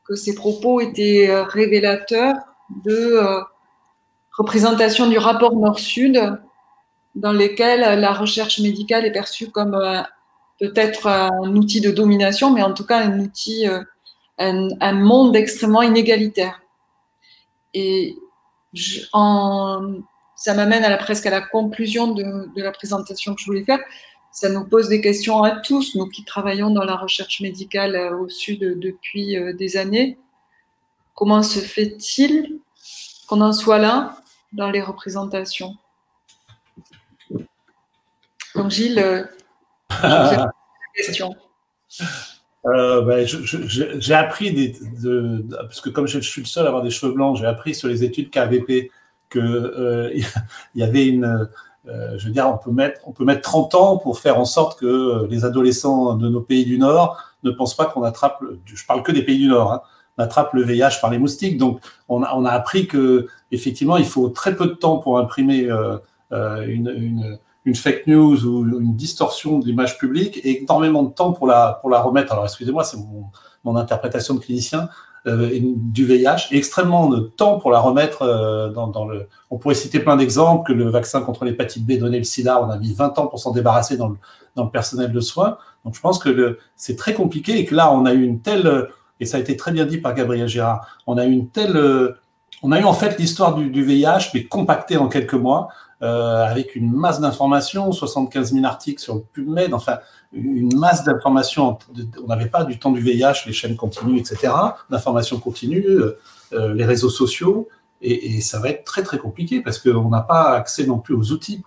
que ces propos étaient révélateurs de représentation du rapport Nord-Sud dans lesquels la recherche médicale est perçue comme peut-être un outil de domination, mais en tout cas un outil, un monde extrêmement inégalitaire. Et ça m'amène presque à la conclusion de la présentation que je voulais faire. ça nous pose des questions à tous, nous qui travaillons dans la recherche médicale au Sud depuis des années. Comment se fait-il qu'on en soit là dans les représentations? Donc Gilles, je vous ai posé la question. J'ai appris, parce que comme je suis le seul à avoir des cheveux blancs, j'ai appris sur les études KVP qu'il y avait je veux dire, on peut mettre 30 ans pour faire en sorte que les adolescents de nos pays du Nord ne pensent pas qu'on attrape, je parle que des pays du Nord, hein, on attrape le VIH par les moustiques. Donc, on a appris que effectivement, il faut très peu de temps pour imprimer une fake news ou une distorsion de l'image publique et énormément de temps pour la remettre. Alors, excusez-moi, c'est mon interprétation de clinicien. Du VIH, et extrêmement de temps pour la remettre dans le... On pourrait citer plein d'exemples, que le vaccin contre l'hépatite B donnait le sida, on a mis 20 ans pour s'en débarrasser dans le personnel de soins. Donc je pense que c'est très compliqué et que là, on a eu une telle... Et ça a été très bien dit par Gabriel Girard, on a eu en fait l'histoire du VIH, mais compactée en quelques mois, avec une masse d'informations, 75 000 articles sur le PubMed, enfin, une masse d'informations. On n'avait pas du temps du VIH, les chaînes continues, etc., l'information continue, les réseaux sociaux, et ça va être très, très compliqué parce qu'on n'a pas accès non plus aux outils,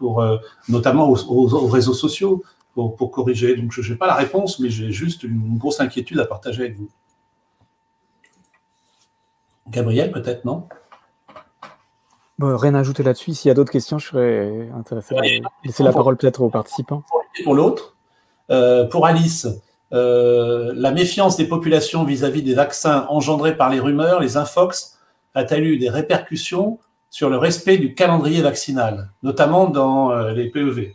notamment aux réseaux sociaux, pour corriger. Donc, je n'ai pas la réponse, mais j'ai juste une grosse inquiétude à partager avec vous. Gabriel, peut-être, non? Rien à ajouter là-dessus. S'il y a d'autres questions, je serais intéressé à laisser la parole peut-être aux participants. Pour l'autre, pour Alice, la méfiance des populations vis-à-vis des vaccins engendrés par les rumeurs, les infox, a-t-elle eu des répercussions sur le respect du calendrier vaccinal, notamment dans les PEV?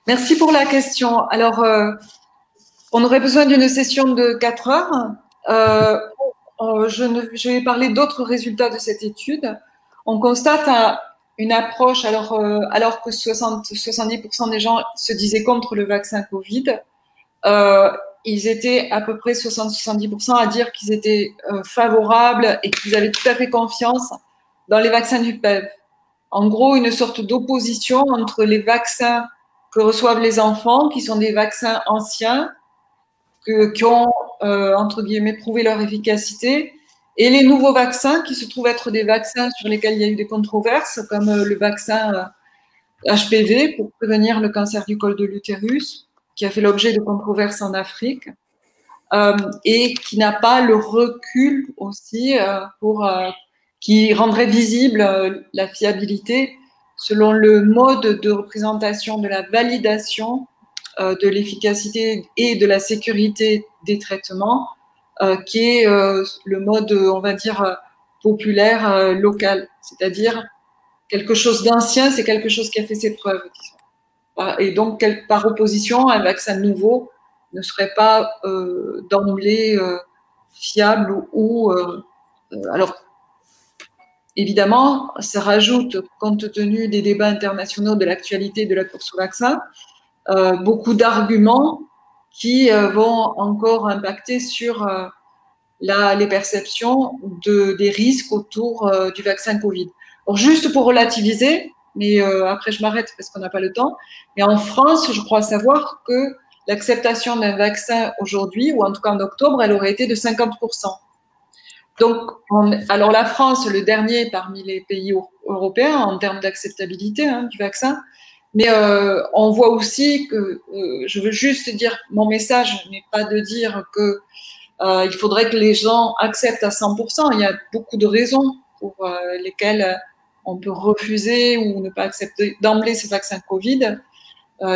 Merci pour la question. Alors, on aurait besoin d'une session de 4 heures. Je vais parler d'autres résultats de cette étude. On constate une approche, alors que 70% des gens se disaient contre le vaccin Covid, ils étaient à peu près 60-70% à dire qu'ils étaient favorables et qu'ils avaient tout à fait confiance dans les vaccins du PEV. En gros, une sorte d'opposition entre les vaccins que reçoivent les enfants, qui sont des vaccins anciens, qui ont, entre guillemets, prouvé leur efficacité, et les nouveaux vaccins qui se trouvent être des vaccins sur lesquels il y a eu des controverses, comme le vaccin HPV pour prévenir le cancer du col de l'utérus, qui a fait l'objet de controverses en Afrique, et qui n'a pas le recul aussi qui rendrait visible la fiabilité selon le mode de représentation de la validation de l'efficacité et de la sécurité des traitements, qui est le mode, on va dire, populaire, local. C'est-à-dire, quelque chose d'ancien, c'est quelque chose qui a fait ses preuves, disons. Et donc, par opposition, un vaccin nouveau ne serait pas d'emblée fiable alors, évidemment, ça rajoute, compte tenu des débats internationaux, de l'actualité de la course au vaccin, beaucoup d'arguments qui vont encore impacter sur les perceptions des risques autour du vaccin Covid. Alors, juste pour relativiser, mais après je m'arrête parce qu'on n'a pas le temps, mais en France, je crois savoir que l'acceptation d'un vaccin aujourd'hui, ou en tout cas en octobre, elle aurait été de 50%. Donc, alors la France, le dernier parmi les pays européens en termes d'acceptabilité du vaccin, mais on voit aussi que, je veux juste dire, mon message n'est pas de dire que il faudrait que les gens acceptent à 100%. Il y a beaucoup de raisons pour lesquelles on peut refuser ou ne pas accepter d'emblée ces vaccins Covid,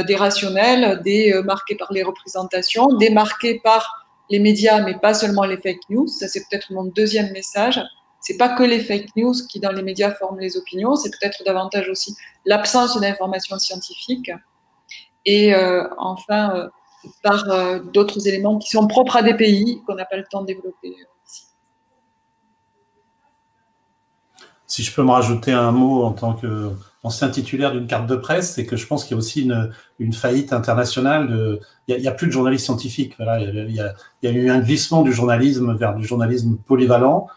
des rationnels, des marqués par les représentations, des marqués par les médias, mais pas seulement les fake news. Ça, c'est peut-être mon deuxième message. C'est pas que les fake news qui, dans les médias, forment les opinions, c'est peut-être davantage aussi l'absence d'informations scientifiques et enfin par d'autres éléments qui sont propres à des pays qu'on n'a pas le temps de développer ici. Si je peux me rajouter un mot en tant qu'ancien titulaire d'une carte de presse, c'est que je pense qu'il y a aussi une faillite internationale. Il n'y a plus de journalisme scientifique. Voilà, il y a eu un glissement du journalisme vers du journalisme polyvalent.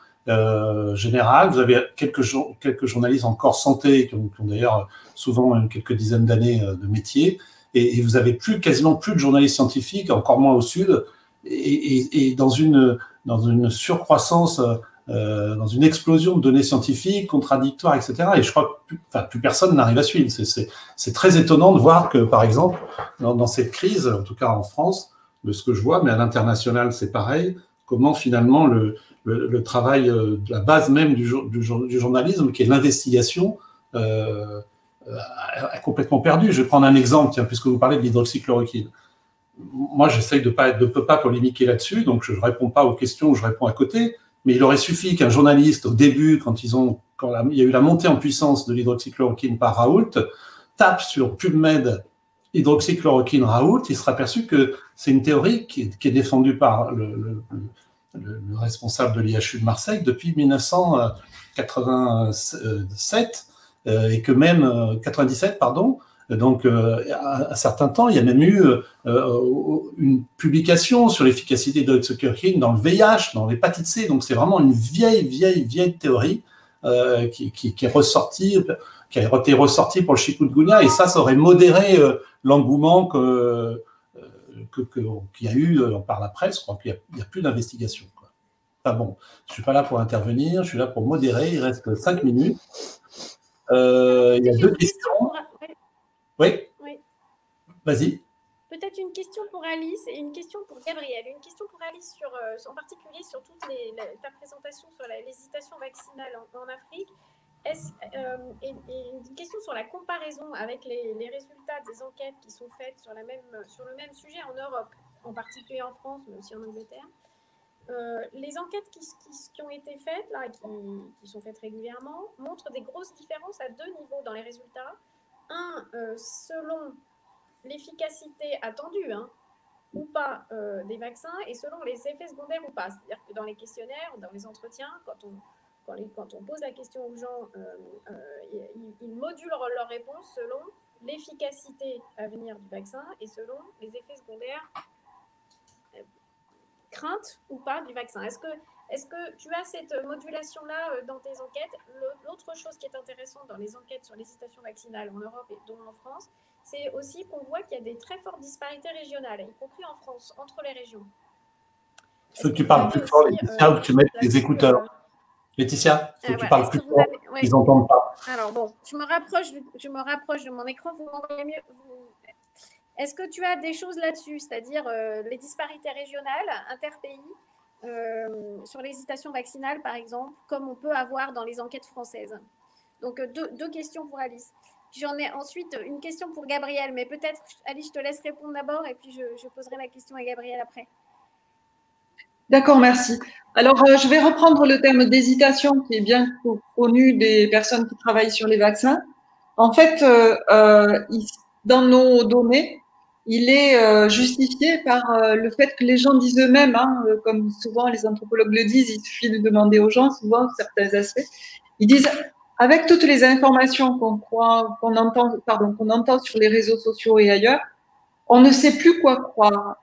générale. Vous avez quelques journalistes en corps santé qui ont d'ailleurs souvent quelques dizaines d'années de métier. Et vous avez quasiment plus de journalistes scientifiques, encore moins au sud, et dans une surcroissance, dans une explosion de données scientifiques, contradictoires, etc. Et je crois que plus personne n'arrive à suivre. C'est très étonnant de voir que, par exemple, dans cette crise, en tout cas en France, de ce que je vois, mais à l'international, c'est pareil, comment finalement le travail de la base même du journalisme, qui est l'investigation, a complètement perdu. Je vais prendre un exemple, tiens, puisque vous parlez de l'hydroxychloroquine. Moi, j'essaye de ne pas polémiquer là-dessus, donc je ne réponds pas aux questions, je réponds à côté, mais il aurait suffi qu'un journaliste, au début, quand il y a eu la montée en puissance de l'hydroxychloroquine par Raoult, tape sur PubMed hydroxychloroquine Raoult, il sera aperçu que c'est une théorie qui est défendue par le responsable de l'IHU de Marseille depuis 1987, et que même 97, pardon. Donc, à un certain temps, il y a même eu une publication sur l'efficacité de l'hydroxychloroquine dans le VIH, dans l'hépatite C. Donc, c'est vraiment une vieille théorie qui est ressortie, qui a été ressortie pour le chikungunya. Et ça aurait modéré l'engouement qu'il y a eu par la presse. Je crois qu'il n'y a plus d'investigation. Enfin bon, je ne suis pas là pour intervenir, je suis là pour modérer. Il reste 5 minutes. Il y a 2 questions. Oui. Vas-y. Peut-être une question pour Alice et une question pour Gabriel. Une question pour Alice en particulier sur toute ta présentation sur l'hésitation vaccinale en Afrique. Et une question sur la comparaison avec les résultats des enquêtes qui sont faites sur le même sujet en Europe, en particulier en France, mais aussi en Angleterre. Les enquêtes qui ont été faites, là, qui sont faites régulièrement, montrent des grosses différences à 2 niveaux dans les résultats. Un, selon l'efficacité attendue ou pas des vaccins, et selon les effets secondaires ou pas. C'est-à-dire que dans les questionnaires, dans les entretiens, quand on pose la question aux gens, ils modulent leurs réponses selon l'efficacité à venir du vaccin et selon les effets secondaires, crainte ou pas du vaccin. Est-ce que tu as cette modulation-là dans tes enquêtes? L'autre chose qui est intéressante dans les enquêtes sur l'hésitation vaccinale en Europe et dont en France, c'est aussi qu'on voit qu'il y a des très fortes disparités régionales, y compris en France, entre les régions. Il faut que tu parles plus fort, Laetitia, ou que tu mettes des écouteurs. Laetitia, il faut que tu parles plus fort, ils n'entendent pas. Alors bon, je me rapproche de mon écran, vous m'entendez mieux. Est-ce que tu as des choses là-dessus, c'est-à-dire les disparités régionales, interpays, sur l'hésitation vaccinale, par exemple, comme on peut avoir dans les enquêtes françaises? Donc, deux questions pour Alice. J'en ai ensuite une question pour Gabriel, mais peut-être, Alice, je te laisse répondre d'abord et puis je poserai la question à Gabriel après. D'accord, merci. Alors, je vais reprendre le terme d'hésitation qui est bien connu des personnes qui travaillent sur les vaccins. En fait, dans nos données, il est justifié par le fait que les gens disent eux-mêmes, comme souvent les anthropologues le disent, il suffit de demander aux gens, souvent, certains aspects, ils disent, avec toutes les informations qu'on entend sur les réseaux sociaux et ailleurs, on ne sait plus quoi croire.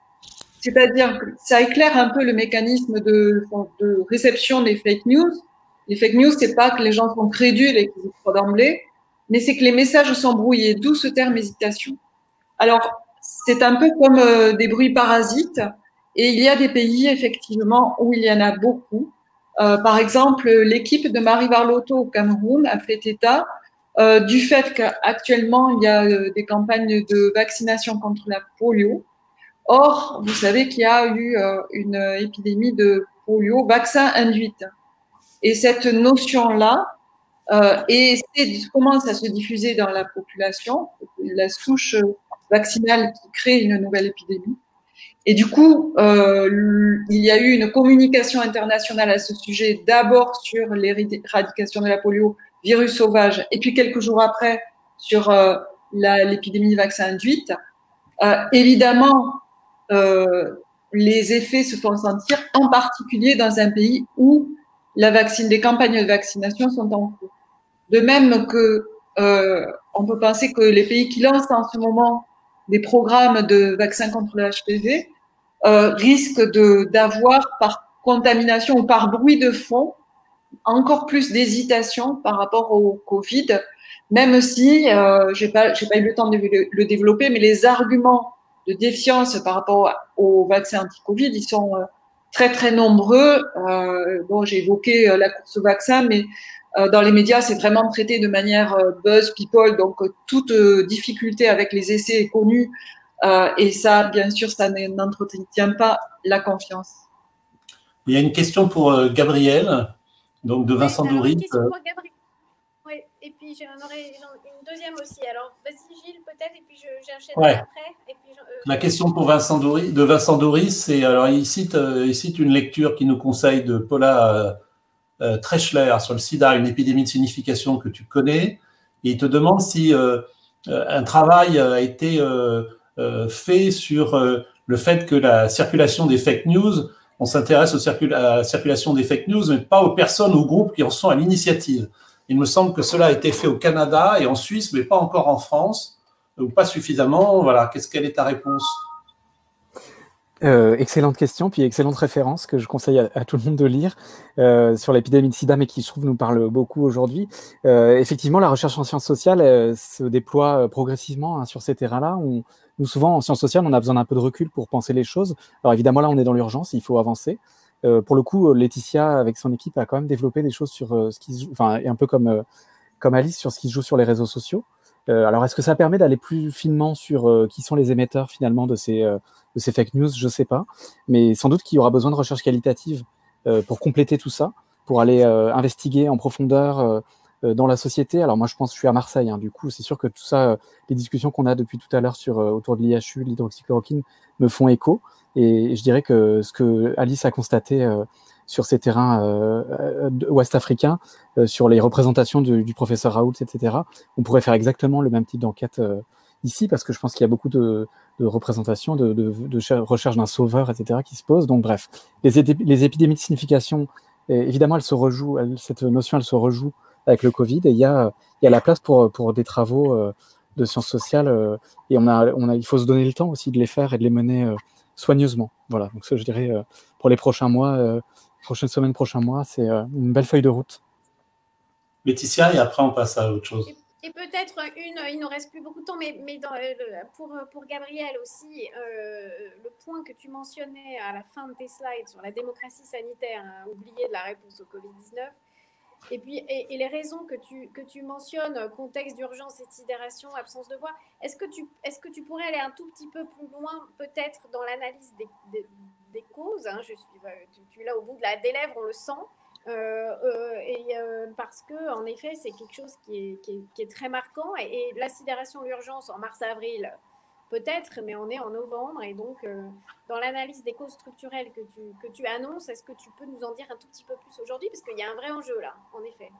C'est-à-dire que ça éclaire un peu le mécanisme de réception des fake news. Les fake news, c'est pas que les gens sont crédules et qu'ils y croient d'emblée, mais c'est que les messages sont brouillés, d'où ce terme hésitation. Alors, c'est un peu comme des bruits parasites, et il y a des pays, effectivement, où il y en a beaucoup. Par exemple, l'équipe de Marie Varlotto au Cameroun a fait état du fait qu'actuellement, il y a des campagnes de vaccination contre la polio. Or, vous savez qu'il y a eu une épidémie de polio vaccin induite. Et cette notion-là, commence à se diffuser dans la population, la souche vaccinale qui crée une nouvelle épidémie. Et du coup, il y a eu une communication internationale à ce sujet, d'abord sur l'éradication de la polio, virus sauvage, et puis quelques jours après sur l'épidémie vaccin induite. Évidemment, les effets se font sentir, en particulier dans un pays où les campagnes de vaccination sont en cours. De même que on peut penser que les pays qui lancent en ce moment des programmes de vaccins contre le HPV risquent d'avoir par contamination ou par bruit de fond encore plus d'hésitation par rapport au Covid, même si j'ai pas eu le temps de le développer, mais les arguments de défiance par rapport au vaccin anti-Covid, ils sont très très nombreux. Bon, j'ai évoqué la course au vaccin, mais dans les médias, c'est vraiment traité de manière buzz people, donc toute difficulté avec les essais est connue, et ça, bien sûr, ça n'entretient pas la confiance. Il y a une question pour Gabriel, donc de Vincent Doury. Une question pour Gabriel. Oui, et puis j'en aurai une deuxième aussi. Alors, vas-y Gilles, peut-être, et puis j'enchaînerai après. Et puis, la question pour Vincent Doury, c'est, alors il cite une lecture qui nous conseille de Paula Treschler sur le sida, une épidémie de signification que tu connais, et il te demande si un travail a été fait sur le fait que la circulation des fake news, on s'intéresse à la circulation des fake news, mais pas aux personnes, aux groupes qui en sont à l'initiative. Il me semble que cela a été fait au Canada et en Suisse, mais pas encore en France, ou pas suffisamment. Voilà, quelle est ta réponse ? Excellente question, puis excellente référence que je conseille à tout le monde de lire sur l'épidémie de sida, mais qui, je trouve, nous parle beaucoup aujourd'hui. Effectivement, la recherche en sciences sociales se déploie progressivement sur ces terrains-là. Nous, souvent, en sciences sociales, on a besoin d'un peu de recul pour penser les choses. Alors évidemment, là, on est dans l'urgence, il faut avancer. Pour le coup, Laetitia, avec son équipe, a quand même développé des choses sur ce qui se joue, enfin, un peu comme Alice, sur ce qui se joue sur les réseaux sociaux. Alors, est-ce que ça permet d'aller plus finement sur qui sont les émetteurs, finalement, de ces fake news? Je ne sais pas. Mais sans doute qu'il y aura besoin de recherche qualitative pour compléter tout ça, pour aller investiguer en profondeur dans la société. Alors, moi, je pense que je suis à Marseille. Du coup, c'est sûr que tout ça, les discussions qu'on a depuis tout à l'heure autour de l'IHU, l'hydroxychloroquine, me font écho. Et je dirais que ce que Alice a constaté sur ces terrains ouest-africains, sur les représentations du professeur Raoult, etc., on pourrait faire exactement le même type d'enquête ici, parce que je pense qu'il y a beaucoup de représentations, de recherche d'un sauveur, etc., qui se posent. Donc bref, les épidémies de signification, évidemment, elles se rejouent, cette notion, elle se rejoue avec le Covid, et il y a la place pour des travaux de sciences sociales, et il faut se donner le temps aussi de les faire et de les mener soigneusement. Voilà, donc ça, je dirais, pour les prochains mois, prochaines semaines, prochains mois, c'est une belle feuille de route. Laetitia, et après on passe à autre chose. Et peut-être il ne nous reste plus beaucoup de temps, mais pour Gabriel aussi, le point que tu mentionnais à la fin de tes slides sur la démocratie sanitaire, oublié de la réponse au Covid-19, et puis et les raisons que tu mentionnes, contexte d'urgence et de sidération, absence de voix, est-ce que tu pourrais aller un tout petit peu plus loin, peut-être dans l'analyse des causes, tu es là au bout des lèvres, on le sent, parce que en effet c'est quelque chose qui est très marquant, et la sidération, l'urgence en mars-avril peut-être, mais on est en novembre, et donc dans l'analyse des causes structurelles que tu annonces, est-ce que tu peux nous en dire un tout petit peu plus aujourd'hui, parce qu'il y a un vrai enjeu là, en effet.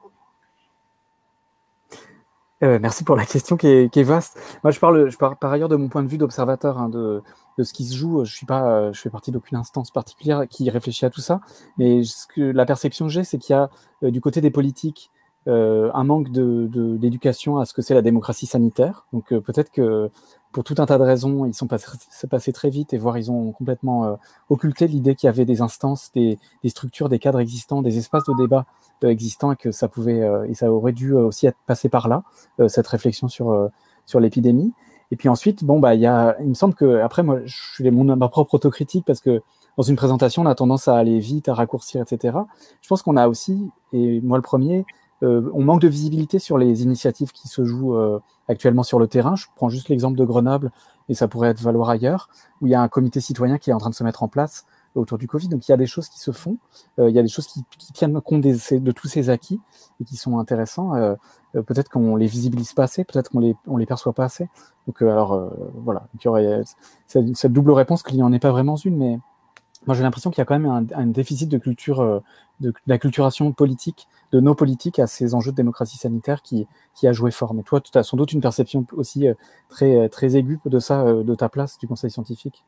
Merci pour la question qui est vaste. Moi, je parle par ailleurs de mon point de vue d'observateur, de ce qui se joue. Je fais partie d'aucune instance particulière qui réfléchit à tout ça, mais la perception que j'ai, c'est qu'il y a du côté des politiques un manque d'éducation à ce que c'est la démocratie sanitaire. Donc peut-être que pour tout un tas de raisons, ils sont passés très vite, et voire ils ont complètement occulté l'idée qu'il y avait des instances, des structures, des cadres existants, des espaces de débat existants, et que ça pouvait et ça aurait dû aussi être passé par là, cette réflexion sur l'épidémie. Et puis ensuite, il me semble que, après, moi, je suis ma propre autocritique, parce que dans une présentation, on a tendance à aller vite, à raccourcir, etc. Je pense qu'on a aussi, et moi le premier, on manque de visibilité sur les initiatives qui se jouent actuellement sur le terrain. Je prends juste l'exemple de Grenoble, et ça pourrait être valoir ailleurs, où il y a un comité citoyen qui est en train de se mettre en place autour du Covid. Donc il y a des choses qui se font, il y a des choses qui tiennent compte de tous ces acquis et qui sont intéressants. Peut-être qu'on les visibilise pas assez, peut-être qu'on les perçoit pas assez. Donc voilà, donc, il y aurait cette double réponse qu'il n'y en ait pas vraiment une, mais moi j'ai l'impression qu'il y a quand même un déficit de culture, d'acculturation politique, de nos politiques à ces enjeux de démocratie sanitaire qui a joué fort. Mais toi, tu as sans doute une perception aussi très, très aiguë de ça, de ta place du Conseil scientifique.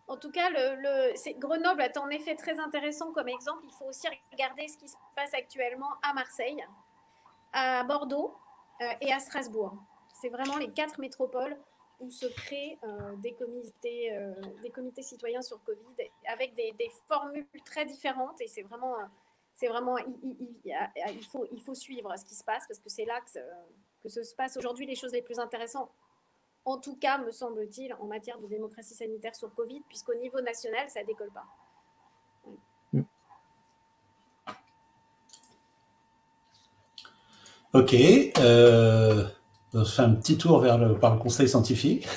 En tout cas, Grenoble est en effet très intéressant comme exemple. Il faut aussi regarder ce qui se passe actuellement à Marseille, à Bordeaux et à Strasbourg. C'est vraiment les 4 métropoles où se créent des comités citoyens sur Covid, avec des formules très différentes, et c'est vraiment c'est vraiment, il faut suivre ce qui se passe parce que c'est là que se passent aujourd'hui les choses les plus intéressantes. En tout cas, me semble-t-il, en matière de démocratie sanitaire sur Covid, puisqu'au niveau national, ça ne décolle pas. Ok. On fait un petit tour par le conseil scientifique.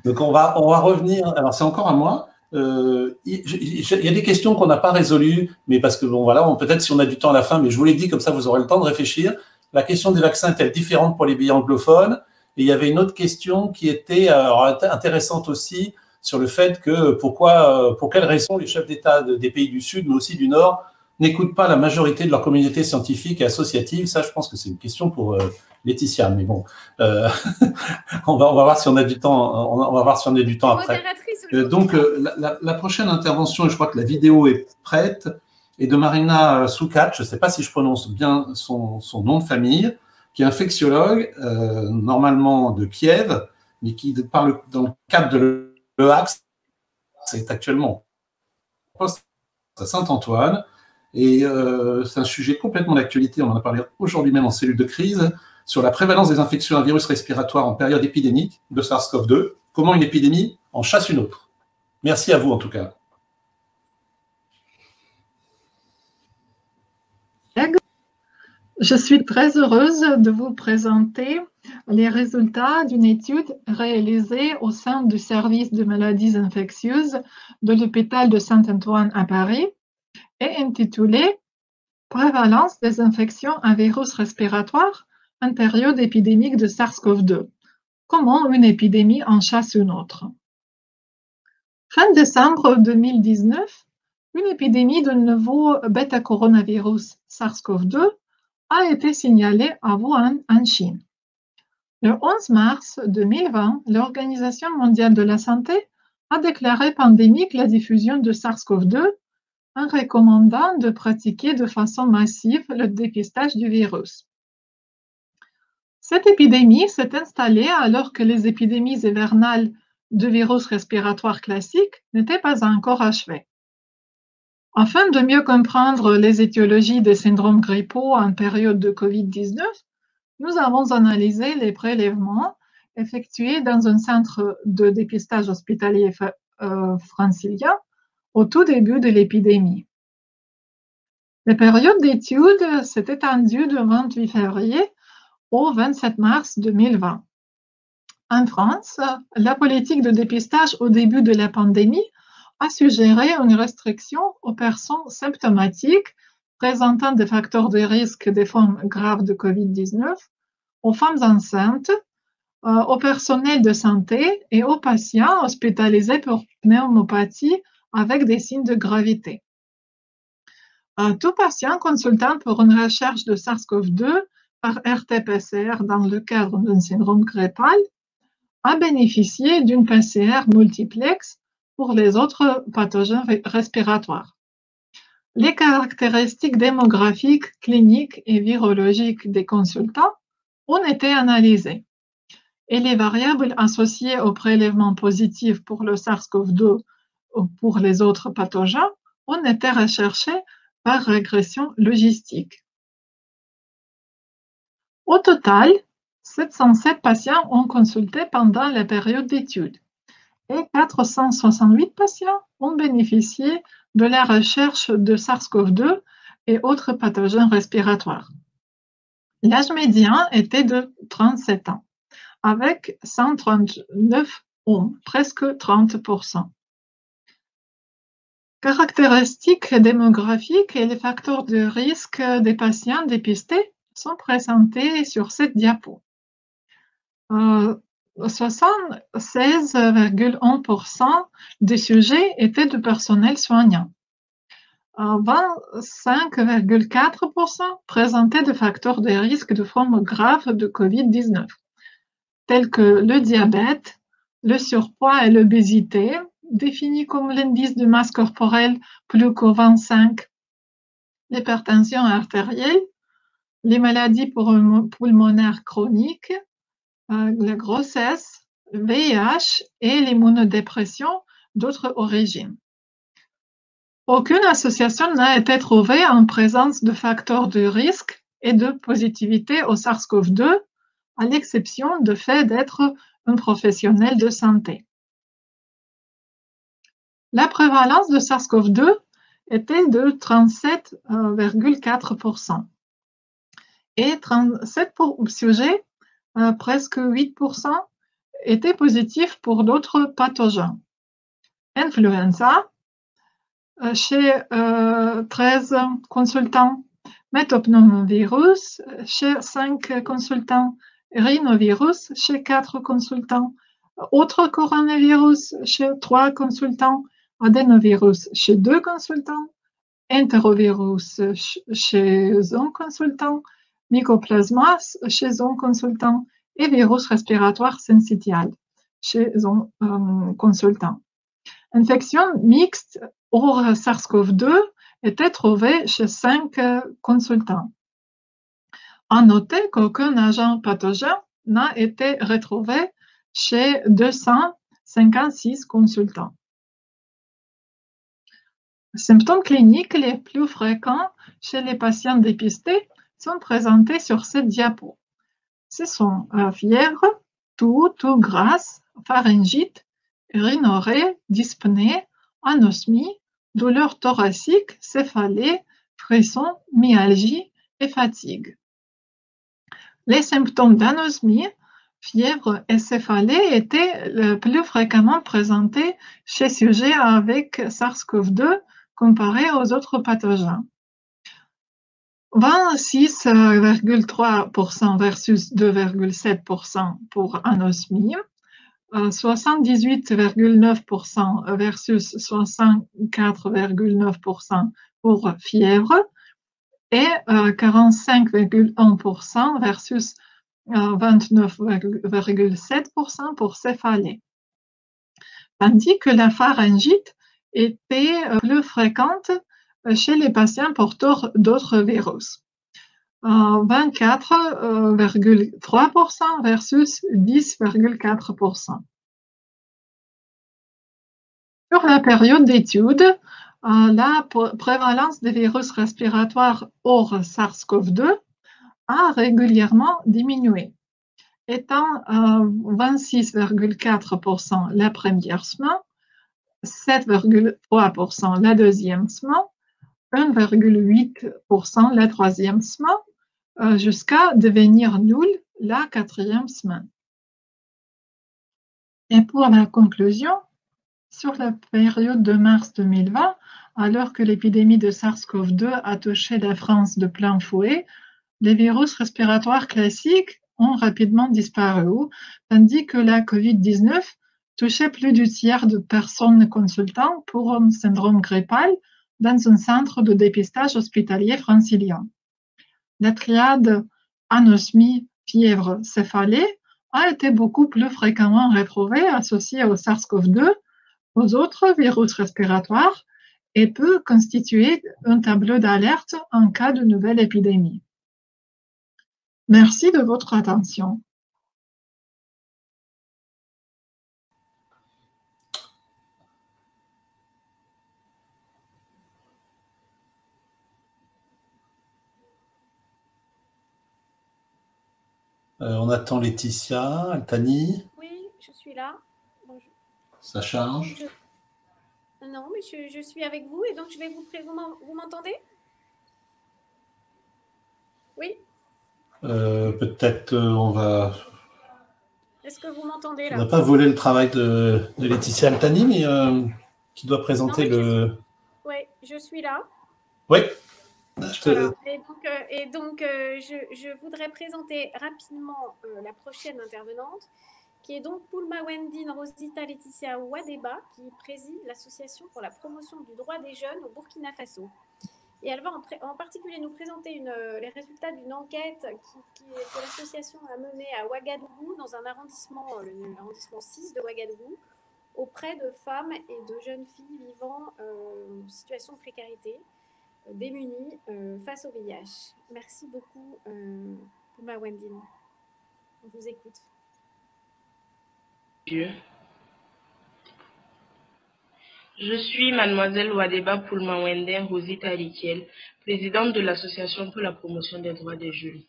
Donc, on va revenir. Alors, c'est encore à moi. Il y a des questions qu'on n'a pas résolues, mais parce que, bon, voilà, peut-être si on a du temps à la fin, mais je vous l'ai dit, comme ça, vous aurez le temps de réfléchir. La question des vaccins est-elle différente pour les pays anglophones? Et il y avait une autre question qui était intéressante aussi sur le fait que pour quelles raisons les chefs d'État des pays du Sud, mais aussi du Nord, n'écoutent pas la majorité de leur communauté scientifique et associative. Ça, je pense que c'est une question pour Laetitia, mais bon, on va voir si on a du temps. On va voir si on a du temps après. Donc, la prochaine intervention, et je crois que la vidéo est prête, est de Marina Soukat. Je ne sais pas si je prononce bien son nom de famille, qui est infectiologue, normalement de Kiev, mais qui parle dans le cadre de l'EAX, c'est actuellement en poste à Saint-Antoine. Et c'est un sujet complètement d'actualité, on en a parlé aujourd'hui même en cellule de crise, sur la prévalence des infections à virus respiratoire en période épidémique de SARS-CoV-2. Comment une épidémie en chasse une autre. Merci à vous en tout cas. Je suis très heureuse de vous présenter les résultats d'une étude réalisée au sein du service de maladies infectieuses de l'hôpital de Saint-Antoine à Paris et intitulée « Prévalence des infections à virus respiratoire en période épidémique de SARS-CoV-2. Comment une épidémie en chasse une autre ?» Fin décembre 2019, une épidémie de nouveau bêta-coronavirus SARS-CoV-2 a été signalée à Wuhan, en Chine. Le 11 mars 2020, l'Organisation mondiale de la santé a déclaré pandémique la diffusion de SARS-CoV-2 en recommandant de pratiquer de façon massive le dépistage du virus. Cette épidémie s'est installée alors que les épidémies hivernales de virus respiratoires classiques n'étaient pas encore achevées. Afin de mieux comprendre les étiologies des syndromes grippaux en période de COVID-19, nous avons analysé les prélèvements effectués dans un centre de dépistage hospitalier francilien au tout début de l'épidémie. La période d'étude s'est étendue du 28 février au 27 mars 2020. En France, la politique de dépistage au début de la pandémie a suggéré une restriction aux personnes symptomatiques présentant des facteurs de risque des formes graves de COVID-19, aux femmes enceintes, au personnel de santé et aux patients hospitalisés pour pneumopathie avec des signes de gravité. Tout patient consultant pour une recherche de SARS-CoV-2 par RT-PCR dans le cadre d'un syndrome grippal a bénéficié d'une PCR multiplex pour les autres pathogènes respiratoires. Les caractéristiques démographiques, cliniques et virologiques des consultants ont été analysées et les variables associées au prélèvement positif pour le SARS-CoV-2 ou pour les autres pathogènes ont été recherchées par régression logistique. Au total, 707 patients ont consulté pendant la période d'étude et 468 patients ont bénéficié de la recherche de SARS-CoV-2 et autres pathogènes respiratoires. L'âge médian était de 37 ans, avec 139 hommes, presque 30%. Caractéristiques démographiques et les facteurs de risque des patients dépistés sont présentés sur cette diapo. 76,1% des sujets étaient du personnel soignant. 25,4% présentaient des facteurs de risque de forme grave de COVID-19, tels que le diabète, le surpoids et l'obésité, définis comme l'indice de masse corporelle plus que 25, l'hypertension artérielle, les maladies pulmonaires chroniques, la grossesse, le VIH et l'immunodépression d'autres origines. Aucune association n'a été trouvée en présence de facteurs de risque et de positivité au SARS-CoV-2, à l'exception du fait d'être un professionnel de santé. La prévalence de SARS-CoV-2 était de 37,4%. Et 37 sujets, presque 8%, étaient positifs pour d'autres pathogènes. Influenza, chez 13 consultants, métapneumovirus, chez 5 consultants, rhinovirus, chez 4 consultants, autre coronavirus, chez 3 consultants, adénovirus, chez 2 consultants, enterovirus, chez un consultant, mycoplasma, chez un consultant, et virus respiratoire syncytial, chez un consultant. Infection mixte hors SARS-CoV-2 était trouvée chez 5 consultants. À noter qu'aucun agent pathogène n'a été retrouvé chez 256 consultants. Les symptômes cliniques les plus fréquents chez les patients dépistés sont présentés sur cette diapo. Ce sont fièvre, toux grasse, pharyngite, rhinorrhée, dyspnée, anosmie, douleur thoracique, céphalée, frissons, myalgie et fatigue. Les symptômes d'anosmie, fièvre et céphalée étaient le plus fréquemment présentés chez sujets avec SARS-CoV-2 comparé aux autres pathogènes. 26,3% versus 2,7% pour anosmie, 78,9% versus 64,9% pour fièvre et 45,1% versus 29,7% pour céphalée. Tandis que la pharyngite était plus fréquente chez les patients porteurs d'autres virus. 24,3% versus 10,4%. Sur la période d'étude, la prévalence des virus respiratoires hors SARS-CoV-2 a régulièrement diminué, étant 26,4% la première semaine, 7,3% la deuxième semaine, 1,8% la troisième semaine, jusqu'à devenir nul la quatrième semaine. Et pour la conclusion, sur la période de mars 2020, alors que l'épidémie de SARS-CoV-2 a touché la France de plein fouet, les virus respiratoires classiques ont rapidement disparu, tandis que la COVID-19 touchait plus du tiers de personnes consultant pour un syndrome grippal dans un centre de dépistage hospitalier francilien. La triade anosmie, fièvre, céphalée a été beaucoup plus fréquemment retrouvée associée au SARS-CoV-2, aux autres virus respiratoires et peut constituer un tableau d'alerte en cas de nouvelle épidémie. Merci de votre attention. On attend Laetitia, Altani. Oui, je suis là. Bonjour. Ça charge. Non, mais je suis avec vous et donc je vais vous m'entendez? Oui. Peut-être on va. Est-ce que vous m'entendez là? On n'a pas volé le travail de Laetitia Altani, mais qui doit présenter Oui, je suis là. Oui. Voilà. Et donc je voudrais présenter rapidement la prochaine intervenante, qui est donc Poulma Wendine Rosita Laetitia Wadeba, qui préside l'Association pour la promotion du droit des jeunes au Burkina Faso. Et elle va en particulier nous présenter les résultats d'une enquête que l'association a menée à Ouagadougou, dans un arrondissement, l'arrondissement 6 de Ouagadougou, auprès de femmes et de jeunes filles vivant en situation de précarité, démunies face au VIH. Merci beaucoup, Poulma Wendine. On vous écoute. Je suis mademoiselle Wadeba Poulmawende Rosita Rikiel, présidente de l'Association pour la promotion des droits des jeunes.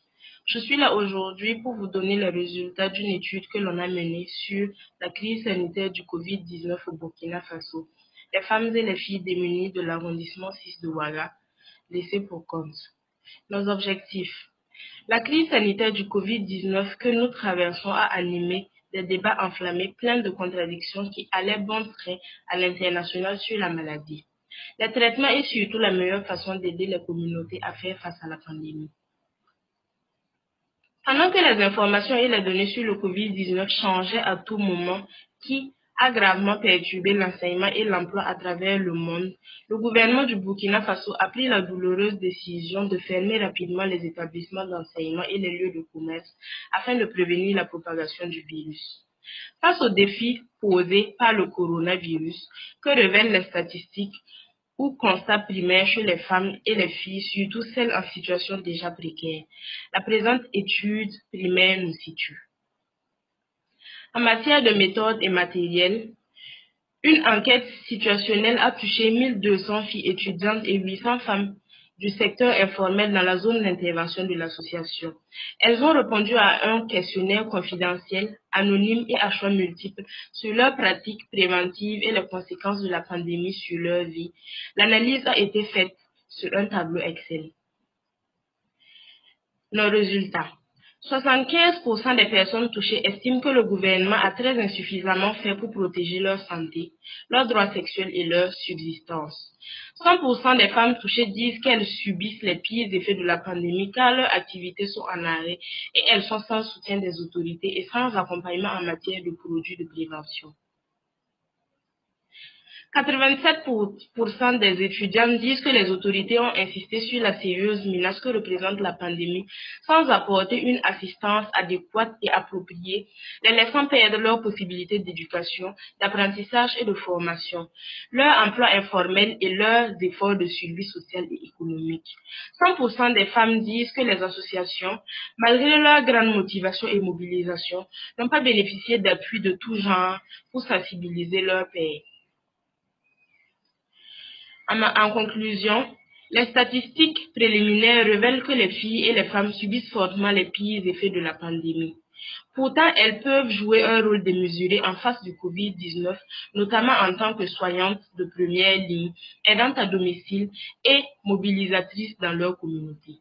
Je suis là aujourd'hui pour vous donner les résultats d'une étude que l'on a menée sur la crise sanitaire du Covid-19 au Burkina Faso, les femmes et les filles démunies de l'arrondissement 6 de Ouaga, laissées pour compte. Nos objectifs. La crise sanitaire du Covid-19 que nous traversons a animé des débats enflammés pleins de contradictions qui allaient bon train à l'international sur la maladie, les traitements et surtout la meilleure façon d'aider les communautés à faire face à la pandémie. Pendant que les informations et les données sur le Covid-19 changeaient à tout moment, qui a gravement perturbé l'enseignement et l'emploi à travers le monde, le gouvernement du Burkina Faso a pris la douloureuse décision de fermer rapidement les établissements d'enseignement et les lieux de commerce afin de prévenir la propagation du virus. Face aux défis posés par le coronavirus, que révèlent les statistiques ou constats primaires chez les femmes et les filles, surtout celles en situation déjà précaire, la présente étude primaire nous situe. En matière de méthodes et matériel, une enquête situationnelle a touché 1200 filles étudiantes et 800 femmes du secteur informel dans la zone d'intervention de l'association. Elles ont répondu à un questionnaire confidentiel, anonyme et à choix multiples sur leurs pratiques préventives et les conséquences de la pandémie sur leur vie. L'analyse a été faite sur un tableau Excel. Nos résultats. 75% des personnes touchées estiment que le gouvernement a très insuffisamment fait pour protéger leur santé, leurs droits sexuels et leur subsistance. 100% des femmes touchées disent qu'elles subissent les pires effets de la pandémie car leurs activités sont en arrêt et elles sont sans soutien des autorités et sans accompagnement en matière de produits de prévention. 87% des étudiants disent que les autorités ont insisté sur la sérieuse menace que représente la pandémie sans apporter une assistance adéquate et appropriée, les laissant perdre leurs possibilités d'éducation, d'apprentissage et de formation, leur emploi informel et leurs efforts de suivi social et économique. 100% des femmes disent que les associations, malgré leur grande motivation et mobilisation, n'ont pas bénéficié d'appui de tout genre pour sensibiliser leurs pairs. En conclusion, les statistiques préliminaires révèlent que les filles et les femmes subissent fortement les pires effets de la pandémie. Pourtant, elles peuvent jouer un rôle démesuré en face du Covid-19, notamment en tant que soignantes de première ligne, aidantes à domicile et mobilisatrices dans leur communauté.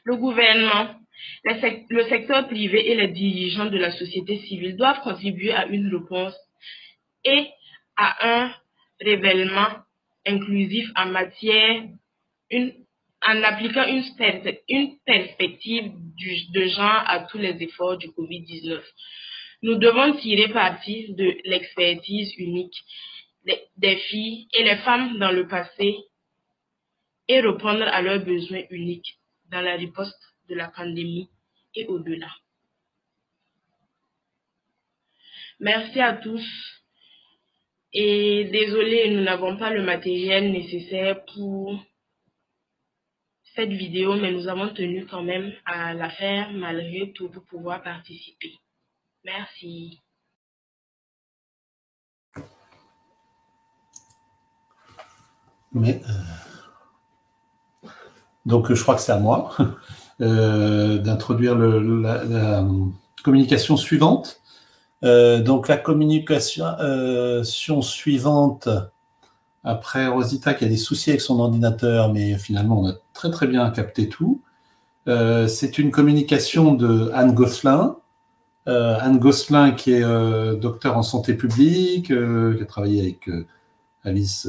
Le gouvernement, le secteur privé et les dirigeants de la société civile doivent contribuer à une réponse et à un révèlement inclusif en matière, en appliquant une perspective de genre à tous les efforts du Covid-19. Nous devons tirer parti de l'expertise unique des filles et les femmes dans le passé et répondre à leurs besoins uniques dans la riposte de la pandémie et au-delà. Merci à tous. Et désolé, nous n'avons pas le matériel nécessaire pour cette vidéo, mais nous avons tenu quand même à la faire malgré tout pour pouvoir participer. Merci. Donc, je crois que c'est à moi d'introduire la communication suivante. Donc, la communication suivante, après Rosita qui a des soucis avec son ordinateur, mais finalement, on a très très bien capté tout. C'est une communication de Anne Gosselin. Anne Gosselin qui est docteur en santé publique, qui a travaillé avec Alice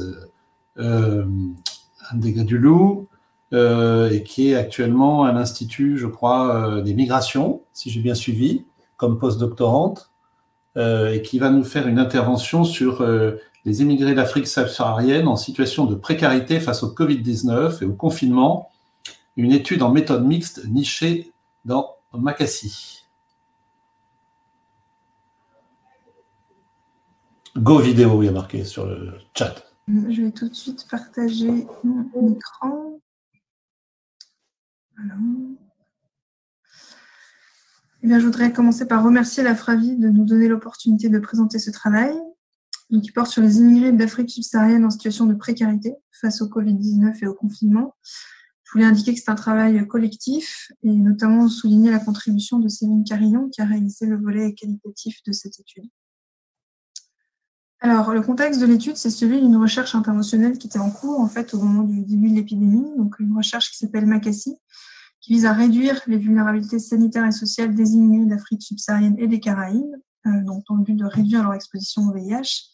Anne-Degré-Duloup, et qui est actuellement à l'Institut, je crois, des migrations, si j'ai bien suivi, comme postdoctorante. Et qui va nous faire une intervention sur les émigrés d'Afrique subsaharienne en situation de précarité face au Covid-19 et au confinement, une étude en méthode mixte nichée dans Makassi. Go vidéo, il y a marqué sur le chat. Je vais tout de suite partager mon écran. Voilà. Eh bien, je voudrais commencer par remercier la FRAVI de nous donner l'opportunité de présenter ce travail. qui porte sur les immigrés d'Afrique subsaharienne en situation de précarité face au Covid-19 et au confinement. Je voulais indiquer que c'est un travail collectif et notamment souligner la contribution de Céline Carillon qui a réalisé le volet qualitatif de cette étude. Alors, le contexte de l'étude, c'est celui d'une recherche interventionnelle qui était en cours en fait au moment du début de l'épidémie, donc une recherche qui s'appelle MACASI, qui vise à réduire les vulnérabilités sanitaires et sociales des immigrés d'Afrique subsaharienne et des Caraïbes, donc dans le but de réduire leur exposition au VIH.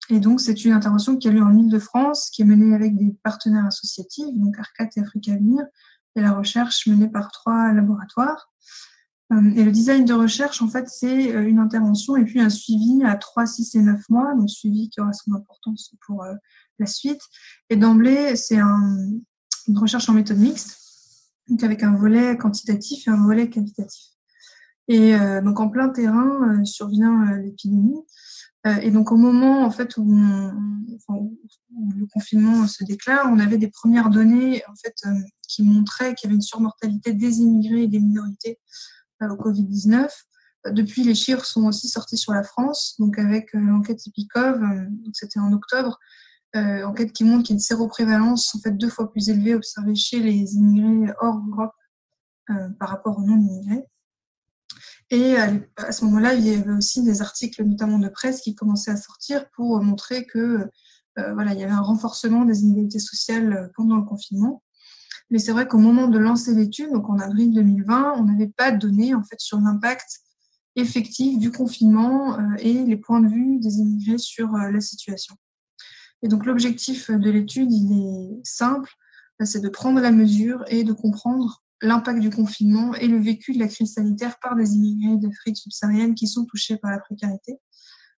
Et donc, c'est une intervention qui a lieu en Île-de-France, qui est menée avec des partenaires associatifs, donc ARCAT et Africavenir, et la recherche menée par 3 laboratoires. Et le design de recherche, en fait, c'est une intervention et puis un suivi à 3, 6 et 9 mois, donc suivi qui aura son importance pour la suite. Et d'emblée, c'est une recherche en méthode mixte, donc avec un volet quantitatif et un volet qualitatif. Et donc, en plein terrain survient l'épidémie. Et donc, au moment en fait, où le confinement se déclare, on avait des premières données en fait, qui montraient qu'il y avait une surmortalité des immigrés et des minorités au Covid-19. Depuis, les chiffres sont aussi sortis sur la France, donc avec l'enquête EPICOV, c'était en octobre, enquête qui montre qu'il y a une séroprévalence en fait 2 fois plus élevée observée chez les immigrés hors Europe par rapport aux non-immigrés. Et à ce moment-là, il y avait aussi des articles, notamment de presse, qui commençaient à sortir pour montrer que voilà, il y avait un renforcement des inégalités sociales pendant le confinement. Mais c'est vrai qu'au moment de lancer l'étude, donc en avril 2020, on n'avait pas de données en fait sur l'impact effectif du confinement et les points de vue des immigrés sur la situation. Et donc l'objectif de l'étude, il est simple, c'est de prendre la mesure et de comprendre l'impact du confinement et le vécu de la crise sanitaire par des immigrés d'Afrique subsaharienne qui sont touchés par la précarité,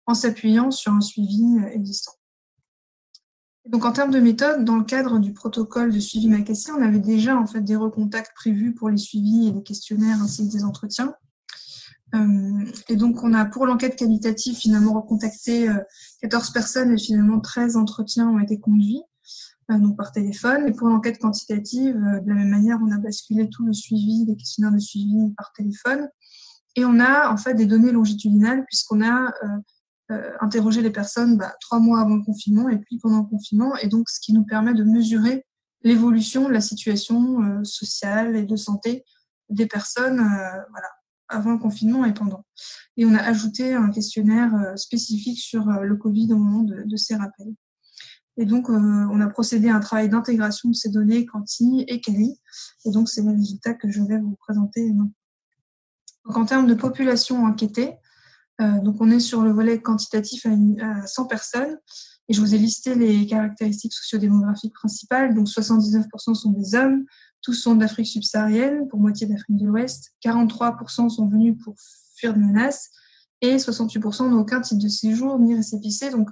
en s'appuyant sur un suivi existant. Donc, en termes de méthode, dans le cadre du protocole de suivi MACASI, on avait déjà en fait des recontacts prévus pour les suivis et les questionnaires ainsi que des entretiens. Et donc, on a pour l'enquête qualitative finalement recontacté 14 personnes et finalement 13 entretiens ont été conduits, donc par téléphone. Et pour l'enquête quantitative, de la même manière, on a basculé tout le suivi, les questionnaires de suivi par téléphone. Et on a en fait des données longitudinales puisqu'on a interroger les personnes 3 mois avant le confinement et puis pendant le confinement, et donc ce qui nous permet de mesurer l'évolution de la situation sociale et de santé des personnes voilà, avant le confinement et pendant. Et on a ajouté un questionnaire spécifique sur le Covid au moment de ces rappels. Et donc, on a procédé à un travail d'intégration de ces données quanti et quali, et donc c'est les résultats que je vais vous présenter maintenant. Donc, en termes de population enquêtée, donc on est sur le volet quantitatif à 100 personnes et je vous ai listé les caractéristiques sociodémographiques principales. Donc 79% sont des hommes, tous sont d'Afrique subsaharienne, pour moitié d'Afrique de l'Ouest, 43% sont venus pour fuir des menaces et 68% n'ont aucun titre de séjour ni récépissé. Donc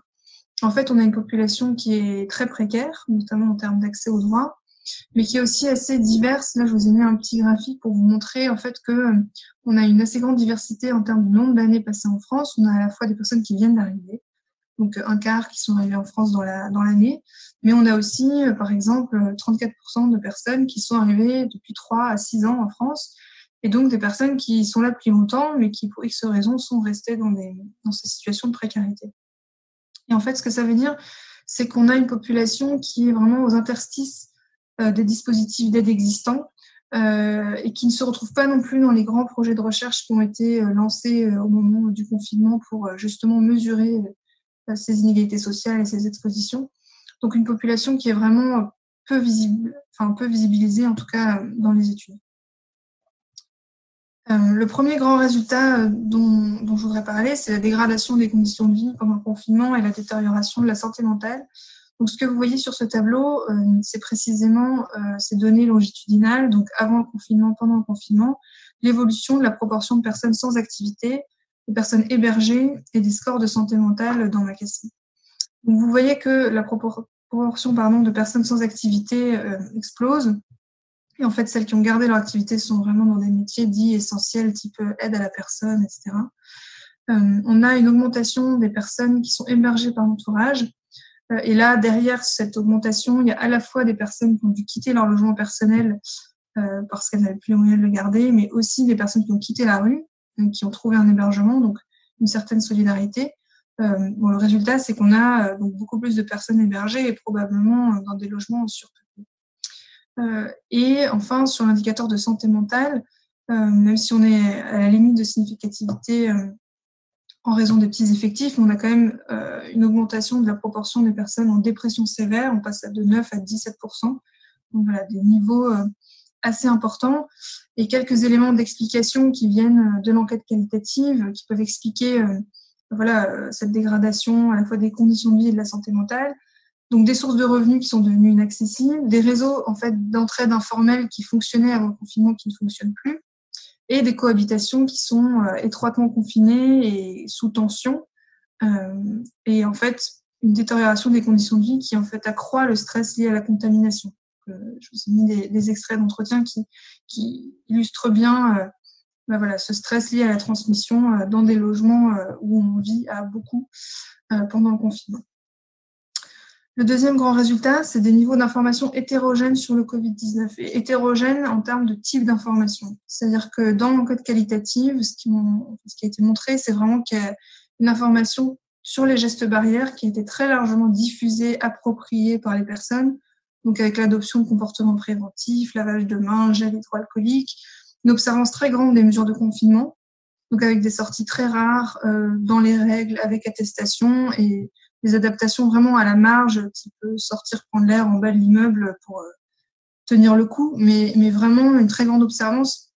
en fait, on a une population qui est très précaire, notamment en termes d'accès aux droits, mais qui est aussi assez diverse. Là, je vous ai mis un petit graphique pour vous montrer en fait que on a une assez grande diversité en termes de nombre d'années passées en France. On a à la fois des personnes qui viennent d'arriver, donc un quart qui sont arrivées en France dans l'année, mais on a aussi, par exemple, 34% de personnes qui sont arrivées depuis 3 à 6 ans en France, et donc des personnes qui sont là depuis longtemps, mais qui, pour X raisons, sont restées dans ces situations de précarité. Et en fait, ce que ça veut dire, c'est qu'on a une population qui est vraiment aux interstices des dispositifs d'aide existants et qui ne se retrouvent pas non plus dans les grands projets de recherche qui ont été lancés au moment du confinement pour justement mesurer ces inégalités sociales et ces expositions. Donc une population qui est vraiment peu visibilisée, en tout cas dans les études. Le premier grand résultat dont je voudrais parler, c'est la dégradation des conditions de vie pendant le confinement et la détérioration de la santé mentale. Donc, ce que vous voyez sur ce tableau, c'est précisément ces données longitudinales, donc avant le confinement, pendant le confinement, l'évolution de la proportion de personnes sans activité, des personnes hébergées et des scores de santé mentale dans MACASI. Donc, vous voyez que la proportion de personnes sans activité explose. Et en fait, celles qui ont gardé leur activité sont vraiment dans des métiers dits essentiels, type aide à la personne, etc. On a une augmentation des personnes qui sont hébergées par l'entourage. Et là, derrière cette augmentation, il y a à la fois des personnes qui ont dû quitter leur logement personnel parce qu'elles n'avaient plus les moyens de le garder, mais aussi des personnes qui ont quitté la rue, qui ont trouvé un hébergement, donc une certaine solidarité. Bon, le résultat, c'est qu'on a donc beaucoup plus de personnes hébergées et probablement dans des logements en surpeuplés. Et enfin, sur l'indicateur de santé mentale, même si on est à la limite de significativité en raison des petits effectifs, on a quand même une augmentation de la proportion des personnes en dépression sévère. On passe de 9 à 17%. Donc voilà, des niveaux assez importants. Et quelques éléments d'explication qui viennent de l'enquête qualitative, qui peuvent expliquer cette dégradation à la fois des conditions de vie et de la santé mentale. Donc des sources de revenus qui sont devenues inaccessibles, des réseaux en fait d'entraide informelle qui fonctionnaient avant le confinement qui ne fonctionnent plus, et des cohabitations qui sont étroitement confinées et sous tension, et en fait une détérioration des conditions de vie qui en fait accroît le stress lié à la contamination. Je vous ai mis des extraits d'entretien qui illustrent bien ce stress lié à la transmission dans des logements où on vit à beaucoup pendant le confinement. Le deuxième grand résultat, c'est des niveaux d'information hétérogènes sur le Covid-19, et hétérogènes en termes de type d'information. C'est-à-dire que dans l'enquête qualitative, ce qui a été montré, c'est vraiment qu'il y a une information sur les gestes barrières qui a été très largement diffusée, appropriée par les personnes, donc avec l'adoption de comportements préventifs, lavage de mains, gel hydroalcoolique, une observance très grande des mesures de confinement, donc avec des sorties très rares dans les règles, avec attestation et des adaptations vraiment à la marge, type sortir prendre l'air en bas de l'immeuble pour tenir le coup, mais vraiment une très grande observance,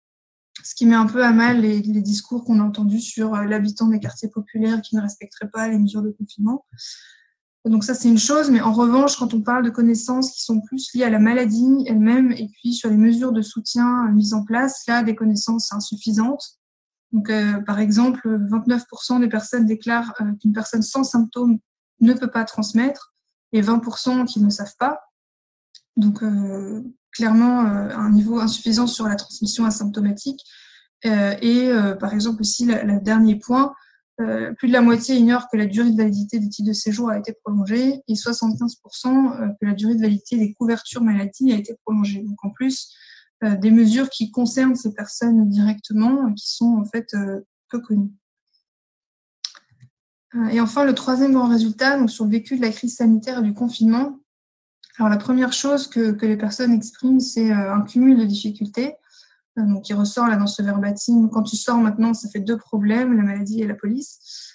ce qui met un peu à mal les discours qu'on a entendus sur l'habitant des quartiers populaires qui ne respecterait pas les mesures de confinement. Donc ça, c'est une chose, mais en revanche, quand on parle de connaissances qui sont plus liées à la maladie elle-même et puis sur les mesures de soutien mises en place, là, des connaissances insuffisantes. Donc, par exemple, 29% des personnes déclarent qu'une personne sans symptômes ne peut pas transmettre, et 20% qui ne savent pas. Donc, clairement, un niveau insuffisant sur la transmission asymptomatique. Par exemple, aussi, le dernier point, plus de la moitié ignore que la durée de validité des titres de séjour a été prolongée, et 75% que la durée de validité des couvertures maladie a été prolongée. Donc, en plus, des mesures qui concernent ces personnes directement, qui sont en fait peu connues. Et enfin, le troisième grand résultat, donc sur le vécu de la crise sanitaire et du confinement. Alors, la première chose que les personnes expriment, c'est un cumul de difficultés. Donc, qui ressort là dans ce verbatim. Quand tu sors maintenant, ça fait deux problèmes, la maladie et la police.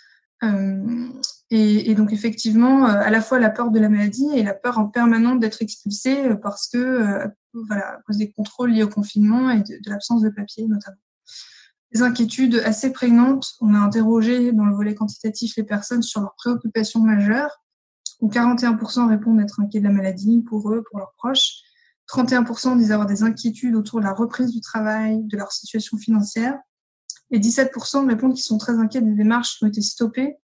Et donc, effectivement, à la fois la peur de la maladie et la peur en permanence d'être expulsé parce que, à cause des contrôles liés au confinement et de l'absence de papier, notamment. Des inquiétudes assez prégnantes. On a interrogé dans le volet quantitatif les personnes sur leurs préoccupations majeures. Donc 41% répondent être inquiets de la maladie pour eux, pour leurs proches. 31% disent avoir des inquiétudes autour de la reprise du travail, de leur situation financière. Et 17% répondent qu'ils sont très inquiets des démarches qui ont été stoppées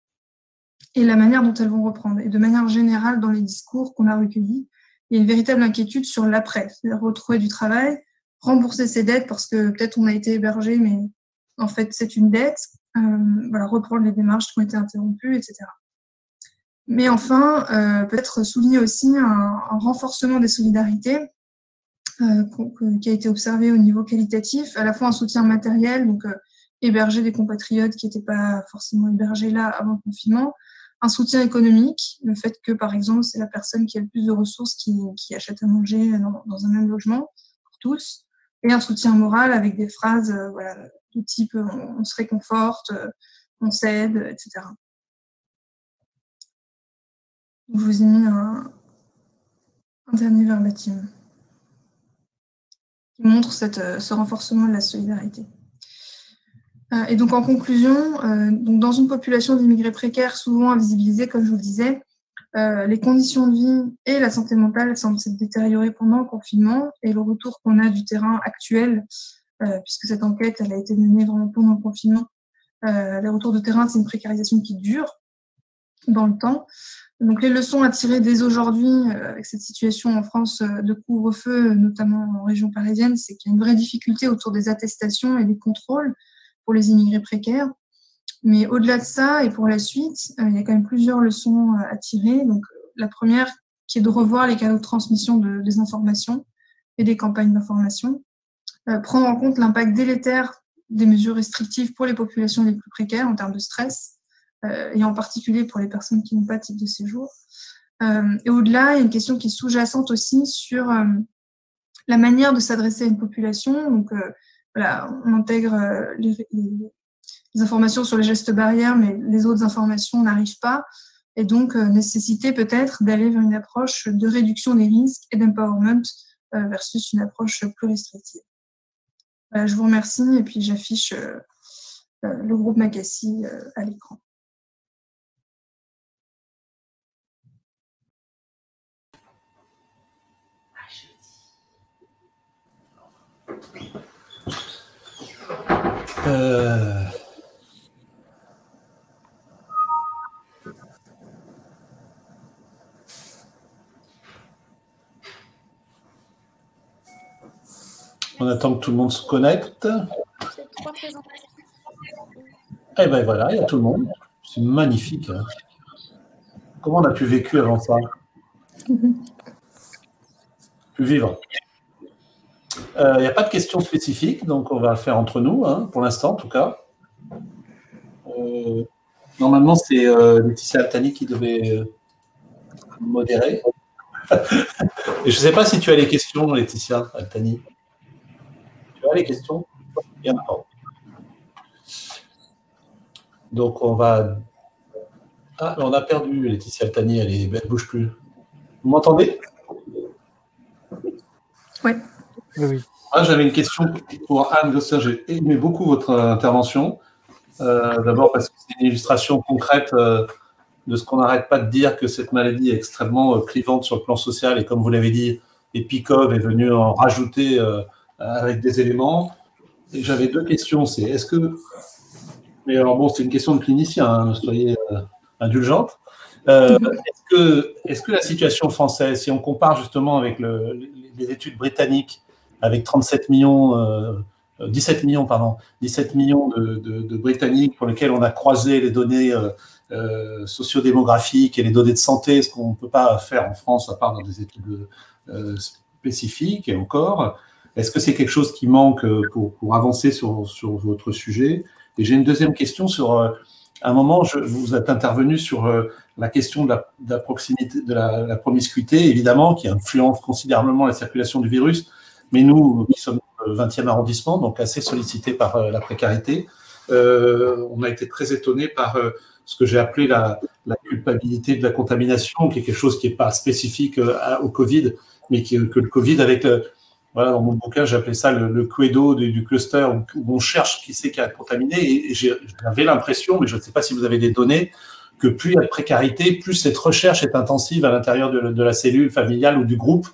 et la manière dont elles vont reprendre. Et de manière générale, dans les discours qu'on a recueillis, il y a une véritable inquiétude sur l'après, c'est-à-dire retrouver du travail, rembourser ses dettes parce que peut-être on a été hébergé, mais en fait c'est une dette, reprendre les démarches qui ont été interrompues, etc. Mais enfin, peut-être souligner aussi un renforcement des solidarités qui a été observé au niveau qualitatif, à la fois un soutien matériel, donc héberger des compatriotes qui n'étaient pas forcément hébergés là avant le confinement, un soutien économique, le fait que, par exemple, c'est la personne qui a le plus de ressources qui achète à manger dans un même logement pour tous, et un soutien moral avec des phrases du type on se réconforte, on s'aide, etc. Donc, je vous ai mis un dernier verbatim qui montre ce renforcement de la solidarité. Et donc, en conclusion, donc dans une population d'immigrés précaires souvent invisibilisée, comme je vous le disais, les conditions de vie et la santé mentale semblent s'être détériorées pendant le confinement, et le retour qu'on a du terrain actuel, puisque cette enquête elle a été menée vraiment pendant le confinement, les retours de terrain, c'est une précarisation qui dure dans le temps. Donc, les leçons à tirer dès aujourd'hui avec cette situation en France de couvre-feu, notamment en région parisienne, c'est qu'il y a une vraie difficulté autour des attestations et des contrôles pour les immigrés précaires. Mais au-delà de ça, et pour la suite, il y a quand même plusieurs leçons à tirer. Donc, la première, qui est de revoir les canaux de transmission des informations et des campagnes d'information, prendre en compte l'impact délétère des mesures restrictives pour les populations les plus précaires en termes de stress, et en particulier pour les personnes qui n'ont pas de titre de séjour. Et au-delà, il y a une question qui est sous-jacente aussi sur la manière de s'adresser à une population. Donc, voilà, on intègre les informations sur les gestes barrières, mais les autres informations n'arrivent pas. Et donc, nécessité peut-être d'aller vers une approche de réduction des risques et d'empowerment versus une approche plus restrictive. Voilà, je vous remercie et puis j'affiche le groupe Makassi à l'écran. On attend que tout le monde se connecte. Eh bien voilà, il y a tout le monde. C'est magnifique. Hein. Comment on a pu vécu avant ça? Pu vivre. Il n'y a pas de questions spécifiques, donc on va le faire entre nous, hein, pour l'instant en tout cas. Normalement, c'est Laetitia Altani qui devait modérer. Et je ne sais pas si tu as les questions, Laetitia Altani. Tu as les questions? Il y en a pas. Donc on va... Ah, on a perdu Laetitia Altani, elle ne bouge plus. Vous m'entendez? Oui. Oui. Ah, j'avais une question pour Anne Gosselin. J'ai aimé beaucoup votre intervention. D'abord parce que c'est une illustration concrète de ce qu'on n'arrête pas de dire, que cette maladie est extrêmement clivante sur le plan social. Et comme vous l'avez dit, Epicov est venu en rajouter avec des éléments. Et j'avais deux questions. C'est est-ce que... Mais alors bon, c'est une question de clinicien, hein, soyez indulgente. Est-ce que la situation française, si on compare justement avec les études britanniques, avec 17 millions de Britanniques pour lesquels on a croisé les données sociodémographiques et les données de santé, ce qu'on ne peut pas faire en France à part dans des études spécifiques et encore, est-ce que c'est quelque chose qui manque pour avancer sur votre sujet? Et j'ai une deuxième question sur, à un moment, vous êtes intervenu sur la question de la proximité, de la promiscuité, évidemment, qui influence considérablement la circulation du virus. Mais nous, qui sommes au 20e arrondissement, donc assez sollicités par la précarité, on a été très étonnés par ce que j'ai appelé la culpabilité de la contamination, qui est quelque chose qui n'est pas spécifique au Covid, mais que le Covid, avec voilà, dans mon bouquin, j'appelais ça le cluedo du cluster, où on cherche qui c'est qui a contaminé. Et j'avais l'impression, mais je ne sais pas si vous avez des données, que plus il y a de précarité, plus cette recherche est intensive à l'intérieur de la cellule familiale ou du groupe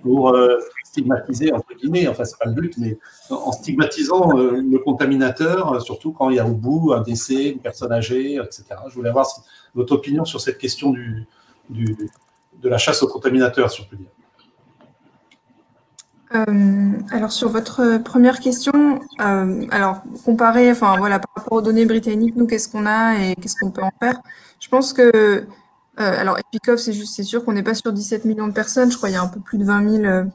pour stigmatiser, entre guillemets, enfin, c'est pas le but, mais en stigmatisant le contaminateur, surtout quand il y a au bout un décès, une personne âgée, etc. Je voulais avoir votre opinion sur cette question de la chasse aux contaminateurs, si on peut dire. Alors sur votre première question, alors comparer, enfin voilà, par rapport aux données britanniques, nous qu'est-ce qu'on a et qu'est-ce qu'on peut en faire? Je pense que, alors Epicov, c'est sûr qu'on n'est pas sur 17 millions de personnes, je crois qu'il y a un peu plus de 20 000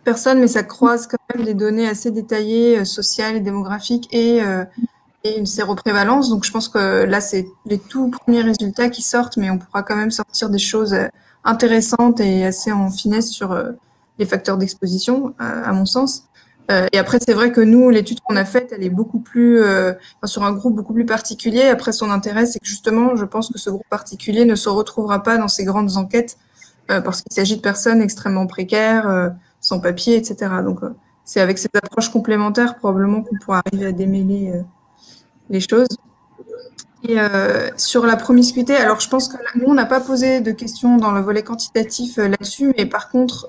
personnes, mais ça croise quand même des données assez détaillées, sociales et démographiques et une séroprévalence. Donc je pense que là c'est les tout premiers résultats qui sortent, mais on pourra quand même sortir des choses intéressantes et assez en finesse sur les facteurs d'exposition, à mon sens. Et après, c'est vrai que nous, l'étude qu'on a faite, elle est beaucoup plus sur un groupe beaucoup plus particulier. Après, son intérêt, c'est que justement, je pense que ce groupe particulier ne se retrouvera pas dans ces grandes enquêtes parce qu'il s'agit de personnes extrêmement précaires, sans papier, etc. Donc, c'est avec cette approche complémentaire probablement qu'on pourra arriver à démêler les choses. Et sur la promiscuité, alors je pense que nous, on n'a pas posé de questions dans le volet quantitatif là-dessus, mais par contre,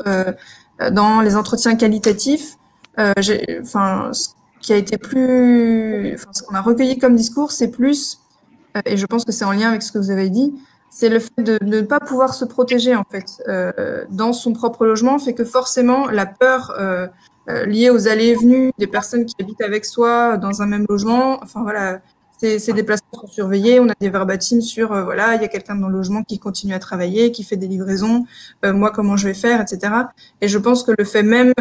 dans les entretiens qualitatifs, ce qui a été ce qu'on a recueilli comme discours, c'est plus, et je pense que c'est en lien avec ce que vous avez dit, c'est le fait de ne pas pouvoir se protéger en fait dans son propre logement, fait que forcément la peur liée aux allées et venues des personnes qui habitent avec soi dans un même logement, enfin voilà. Ces déplacements sont surveillés, on a des verbatims sur, voilà, il y a quelqu'un dans le logement qui continue à travailler, qui fait des livraisons, moi, comment je vais faire, etc. Et je pense que le fait même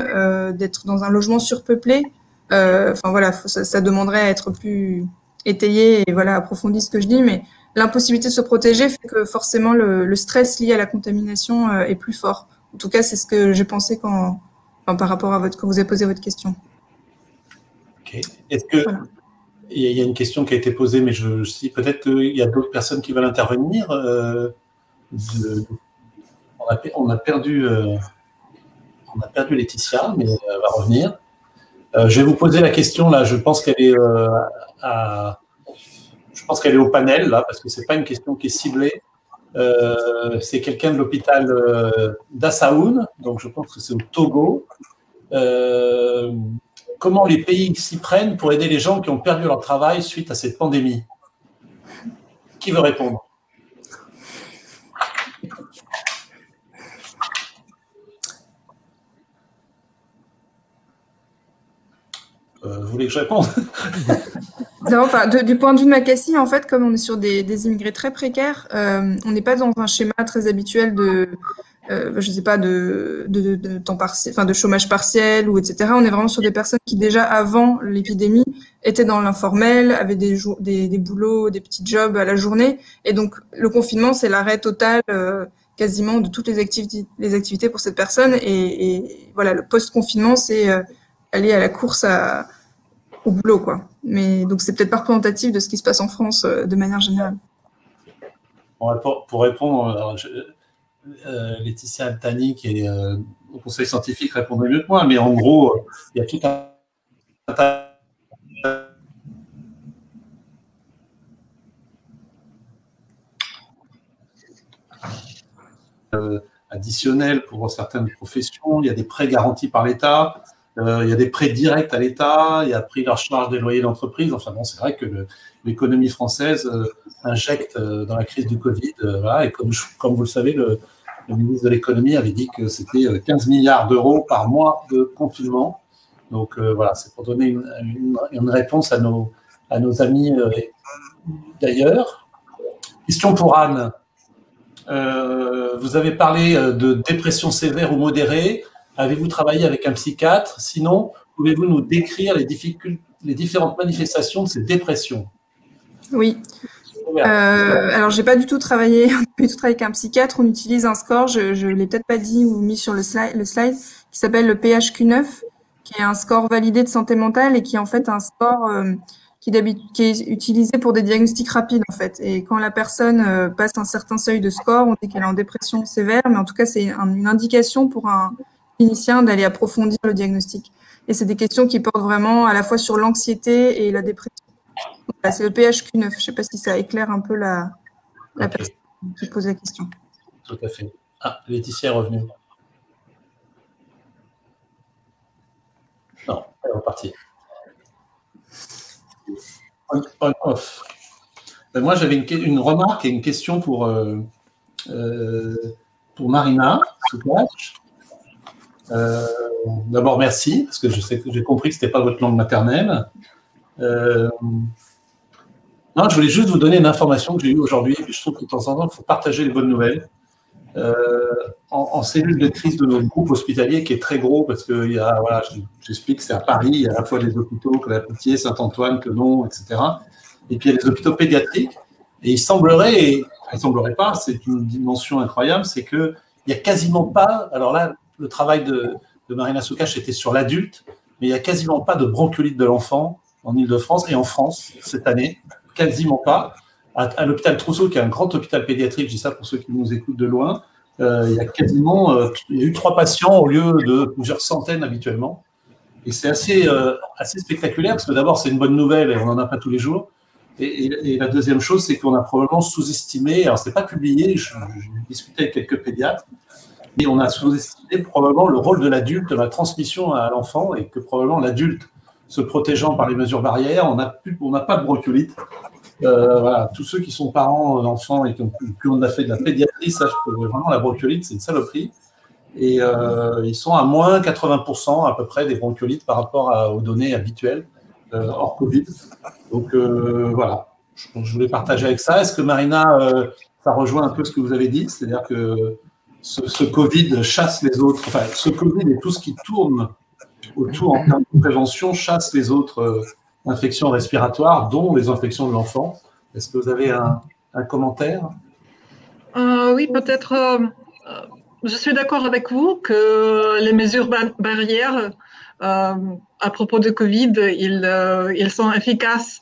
d'être dans un logement surpeuplé, enfin voilà, ça demanderait à être plus étayé et voilà, approfondi ce que je dis, mais l'impossibilité de se protéger fait que forcément le stress lié à la contamination est plus fort. En tout cas, c'est ce que j'ai pensé par rapport à quand vous avez posé votre question. Ok. Est-ce que il y a une question qui a été posée, mais si peut-être qu'il y a d'autres personnes qui veulent intervenir. On a perdu Laetitia, mais elle va revenir. Je vais vous poser la question là. Je pense qu'elle est au panel là, parce que c'est pas une question qui est ciblée. C'est quelqu'un de l'hôpital d'Assaoun, donc je pense que c'est au Togo. Comment les pays s'y prennent pour aider les gens qui ont perdu leur travail suite à cette pandémie? Qui veut répondre? Vous voulez que je réponde? Enfin, du point de vue de Makassi, en fait, comme on est sur des immigrés très précaires, on n'est pas dans un schéma très habituel je sais pas, de temps partiel, enfin, de chômage partiel ou etc. On est vraiment sur des personnes qui déjà avant l'épidémie étaient dans l'informel, avaient des boulots, des petits jobs à la journée. Et donc, le confinement, c'est l'arrêt total, quasiment de toutes les activités pour cette personne. Et voilà, le post-confinement, c'est aller à la course au boulot, quoi. Mais donc, c'est peut-être pas représentatif de ce qui se passe en France de manière générale. Pour répondre, Laetitia Altani, qui est au conseil scientifique, répondrait mieux que moi, mais en gros, il y a tout un tas additionnels pour certaines professions. Il y a des prêts garantis par l'État. Il y a des prêts directs à l'État, il y a pris leur charge des loyers d'entreprise. Enfin bon, c'est vrai que l'économie française injecte dans la crise du Covid. Voilà, et comme vous le savez, le ministre de l'économie avait dit que c'était 15 milliards d'euros par mois de confinement. Donc voilà, c'est pour donner une réponse à nos amis d'ailleurs. Question pour Anne. Vous avez parlé de dépression sévère ou modérée. Avez-vous travaillé avec un psychiatre? Sinon, pouvez-vous nous décrire les différentes manifestations de cette dépression? Oui. Alors, j'ai pas du tout travaillé avec un psychiatre. On utilise un score, je l'ai peut-être pas dit ou mis sur le slide, qui s'appelle le PHQ-9, qui est un score validé de santé mentale et qui est en fait un score qui est utilisé pour des diagnostics rapides en fait. Et quand la personne passe un certain seuil de score, on dit qu'elle est en dépression sévère, mais en tout cas, c'est une indication pour un clinicien d'aller approfondir le diagnostic. Et c'est des questions qui portent vraiment à la fois sur l'anxiété et la dépression. Voilà, c'est le PHQ-9. Je ne sais pas si ça éclaire un peu la personne qui pose la question. Tout à fait. Ah, Laetitia est revenue. Non, elle est repartie. On off. Moi, j'avais une remarque et une question pour Marina Soukache. D'abord, merci, parce que j'ai compris que ce n'était pas votre langue maternelle. Non, je voulais juste vous donner une information que j'ai eue aujourd'hui, et puis je trouve que de temps en temps, il faut partager les bonnes nouvelles. En cellule de crise de notre groupe hospitalier, qui est très gros, parce que voilà, j'explique, c'est à Paris, il y a à la fois des hôpitaux, que la Pitié, Saint-Antoine, Quenon, etc. Et puis il y a des hôpitaux pédiatriques. Et il semblerait pas, c'est une dimension incroyable, c'est qu'il n'y a quasiment pas, alors là, le travail de Marina Soukache était sur l'adulte, mais il n'y a quasiment pas de bronchiolite de l'enfant en Ile-de-France et en France cette année, quasiment pas. À l'hôpital Trousseau, qui est un grand hôpital pédiatrique, je dis ça pour ceux qui nous écoutent de loin, il y a eu 3 patients au lieu de plusieurs centaines habituellement. Et c'est assez spectaculaire, parce que d'abord, c'est une bonne nouvelle et on n'en a pas tous les jours. Et la deuxième chose, c'est qu'on a probablement sous-estimé, alors ce n'est pas publié, j'ai discuté avec quelques pédiatres, mais on a sous-estimé probablement le rôle de l'adulte dans la transmission à l'enfant, et que probablement l'adulte, se protégeant par les mesures barrières, on n'a pas de bronchiolite. Voilà, tous ceux qui sont parents d'enfants et qui ont fait de la pédiatrie sachent que vraiment la bronchiolite, c'est une saloperie. Et ils sont à moins 80% à peu près des bronchiolites par rapport aux données habituelles hors Covid. Donc voilà, je voulais partager avec ça. Est-ce que Marina, ça rejoint un peu ce que vous avez dit? C'est-à-dire que ce Covid chasse les autres, enfin ce Covid et tout ce qui tourne autour en termes de prévention chasse les autres infections respiratoires, dont les infections de l'enfant. Est-ce que vous avez un un commentaire? Oui, peut-être. Je suis d'accord avec vous que les mesures barrières à propos de Covid, ils sont efficaces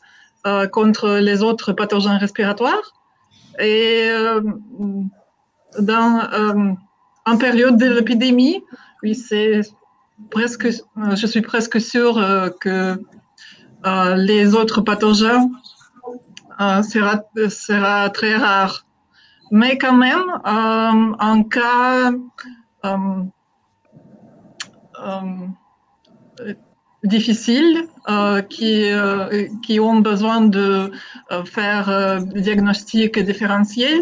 contre les autres pathogènes respiratoires. Et en période de l'épidémie, oui, je suis presque sûre que les autres pathogènes sera très rare. Mais quand même, en cas difficile, qui ont besoin de faire diagnostic différentiel,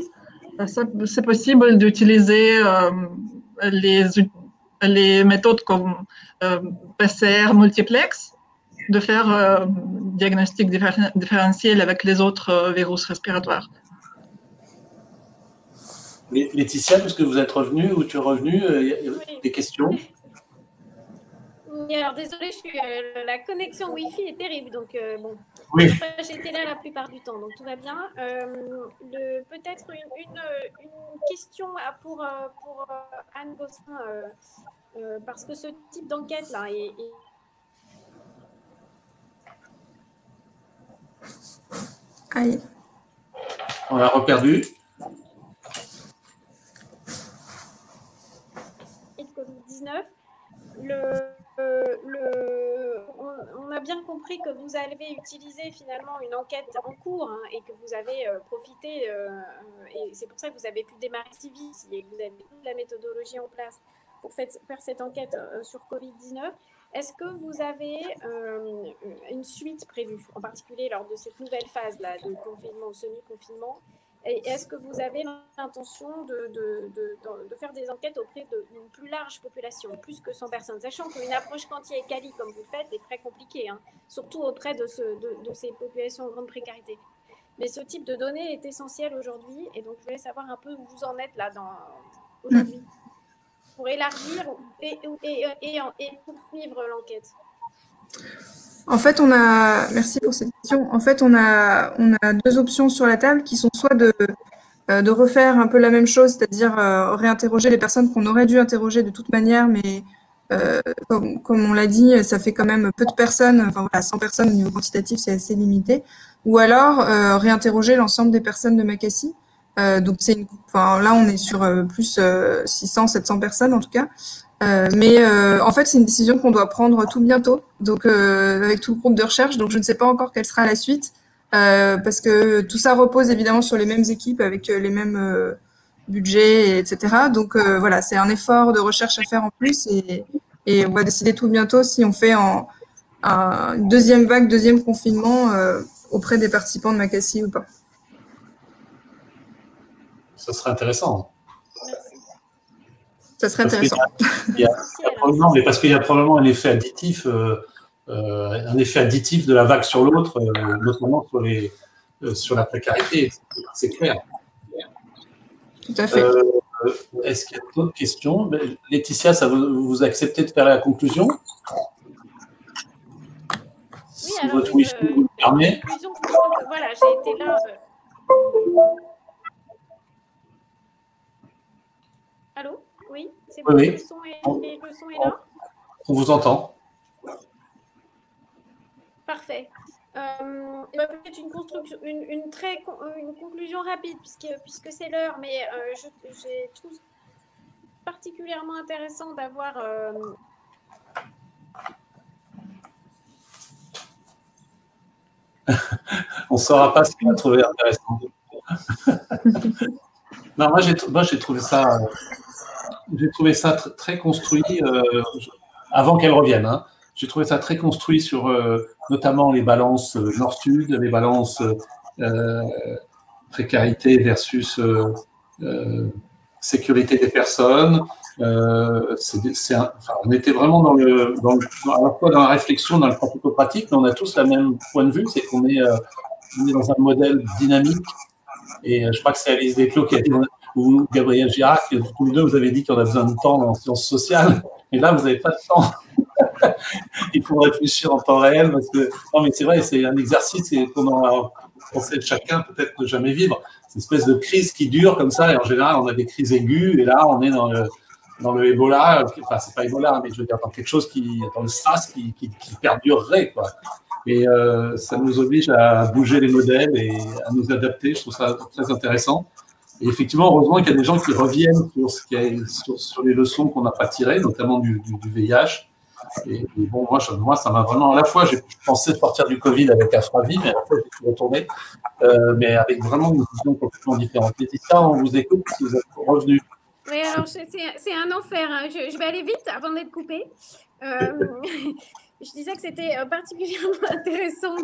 c'est possible d'utiliser les méthodes comme PCR multiplex, de faire diagnostic différentiel avec les autres virus respiratoires. Laetitia, puisque vous êtes revenue ou tu es revenue, des questions? Oui, alors désolée, la connexion Wi-Fi est terrible, donc bon. Oui. J'étais là la plupart du temps, donc tout va bien. Peut-être une question pour Anne Gosselin, parce que ce type d'enquête-là est... Aïe. On l'a reperdu. Covid-19, on a bien compris que vous avez utilisé finalement une enquête en cours et que vous avez profité, et c'est pour ça que vous avez pu démarrer si vite et que vous avez toute la méthodologie en place pour faire cette enquête sur Covid-19. Est-ce que vous avez une suite prévue, en particulier lors de cette nouvelle phase-là de confinement, semi-confinement? Et est-ce que vous avez l'intention de faire des enquêtes auprès d'une plus large population, plus que 100 personnes, sachant qu'une approche quanti et quali, comme vous le faites, est très compliquée, surtout auprès de ces populations en grande précarité. Mais ce type de données est essentiel aujourd'hui, et donc je voulais savoir un peu où vous en êtes là aujourd'hui, pour élargir et poursuivre l'enquête. En fait, merci pour cette question. En fait, on a deux options sur la table qui sont soit de refaire un peu la même chose, c'est-à-dire réinterroger les personnes qu'on aurait dû interroger de toute manière, mais comme on l'a dit, ça fait quand même peu de personnes, enfin voilà, 100 personnes au niveau quantitatif, c'est assez limité. Ou alors réinterroger l'ensemble des personnes de Makassi. Donc là, on est sur plus 600, 700 personnes en tout cas. Mais en fait, c'est une décision qu'on doit prendre tout bientôt, donc avec tout le groupe de recherche. Donc, je ne sais pas encore quelle sera la suite, parce que tout ça repose évidemment sur les mêmes équipes avec les mêmes budgets, etc. Donc voilà, c'est un effort de recherche à faire en plus, et on va décider tout bientôt si on fait une deuxième vague, deuxième confinement auprès des participants de Makassi ou pas. Ça serait intéressant. Ça serait intéressant. Non, mais parce qu'il y a probablement un effet additif, de la vague sur l'autre, notamment sur la précarité. C'est clair. Tout à fait. Est-ce qu'il y a d'autres questions? Laetitia, vous acceptez de faire la conclusion? Oui, alors votre conclusion, voilà, j'ai été là. Allô? Oui, c'est bon, oui. Le son est là? On vous entend. Parfait. Peut-être une conclusion rapide, puisque c'est l'heure, mais j'ai trouvé particulièrement intéressant d'avoir... On ne saura pas ce qu'on a trouvé intéressant. Non, moi j'ai trouvé ça très construit avant qu'elle revienne. J'ai trouvé ça très construit sur notamment les balances nord-sud, les balances précarité versus sécurité des personnes. On était vraiment à la fois dans la réflexion, dans le pratico-pratique, mais on a tous le même point de vue, c'est qu'on est dans un modèle dynamique. Et je crois que c'est Alice Desclos qui a dit, ou Gabriel Girac, tous les deux, vous avez dit qu'on a besoin de temps en sciences sociales, et là, vous n'avez pas de temps. Il faut réfléchir en temps réel, parce que, non, mais c'est vrai, c'est un exercice qu'on aura pensé chacun, peut-être ne jamais vivre. espèce de crise qui dure comme ça. Et en général, on a des crises aiguës. Et là, on est dans le Ebola. Enfin, c'est pas Ebola, mais je veux dire dans quelque chose dans le SRAS qui perdurerait, quoi. Et ça nous oblige à bouger les modèles et à nous adapter. Je trouve ça très intéressant. Et effectivement, heureusement qu'il y a des gens qui reviennent sur les leçons qu'on n'a pas tirées, notamment du VIH. Et bon, moi, ça m'a vraiment… À la fois, j'ai pensé sortir du Covid avec Afravi, mais à la fois, j'ai suis retourné, mais avec vraiment une vision complètement différente. Laetitia, on vous écoute si vous êtes revenu. Oui, alors c'est un enfer. Hein. Je vais aller vite avant d'être coupée. Je disais que c'était particulièrement intéressant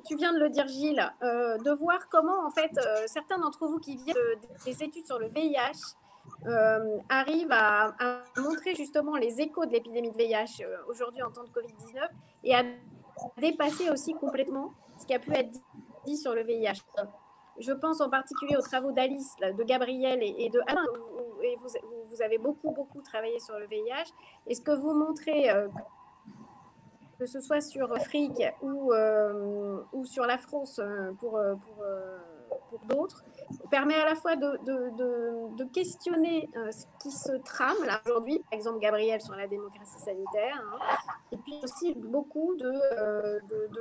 tu viens de le dire, Gilles, de voir comment, en fait, certains d'entre vous qui viennent des études sur le VIH arrivent à montrer justement les échos de l'épidémie de VIH aujourd'hui en temps de Covid-19 et à dépasser aussi complètement ce qui a pu être dit sur le VIH. Je pense en particulier aux travaux d'Alice, de Gabriel et de Alain, et vous avez beaucoup travaillé sur le VIH. Et ce que vous montrez, que ce soit sur l'Afrique ou sur la France pour d'autres, permet à la fois de questionner ce qui se trame là aujourd'hui, par exemple Gabriel sur la démocratie sanitaire, hein, et puis aussi beaucoup de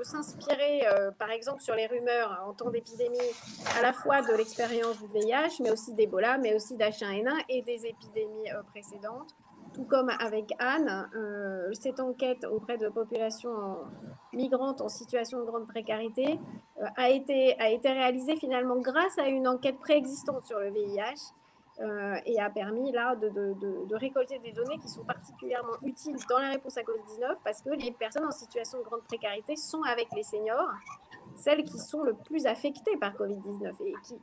s'inspirer, par exemple sur les rumeurs en temps d'épidémie, à la fois de l'expérience du VIH, mais aussi d'Ebola, mais aussi d'H1N1 et des épidémies précédentes. Tout comme avec Anne, cette enquête auprès de populations migrantes en situation de grande précarité a été réalisée finalement grâce à une enquête préexistante sur le VIH et a permis là de récolter des données qui sont particulièrement utiles dans la réponse à Covid-19 parce que les personnes en situation de grande précarité sont avec les seniors, celles qui sont le plus affectées par Covid-19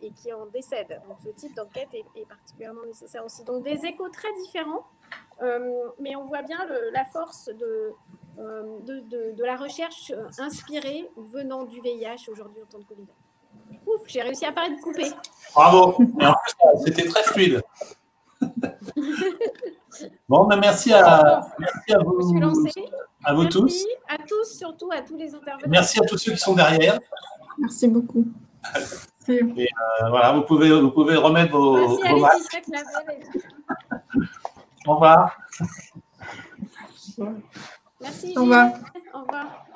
et qui en décèdent. Donc ce type d'enquête est particulièrement nécessaire aussi. Donc des échos très différents, mais on voit bien la force de la recherche inspirée venant du VIH aujourd'hui en temps de Covid. Ouf, j'ai réussi à pas être coupée. Bravo. Et en plus, c'était très fluide. Bon, ben merci à vous. Je suis lancée. À vous tous. Merci à tous, surtout à tous les intervenants. Merci à tous ceux qui sont derrière. Merci beaucoup. Et voilà, vous pouvez remettre vos Merci à Laetitia Clavel. Au revoir. Merci. Au revoir. Au revoir.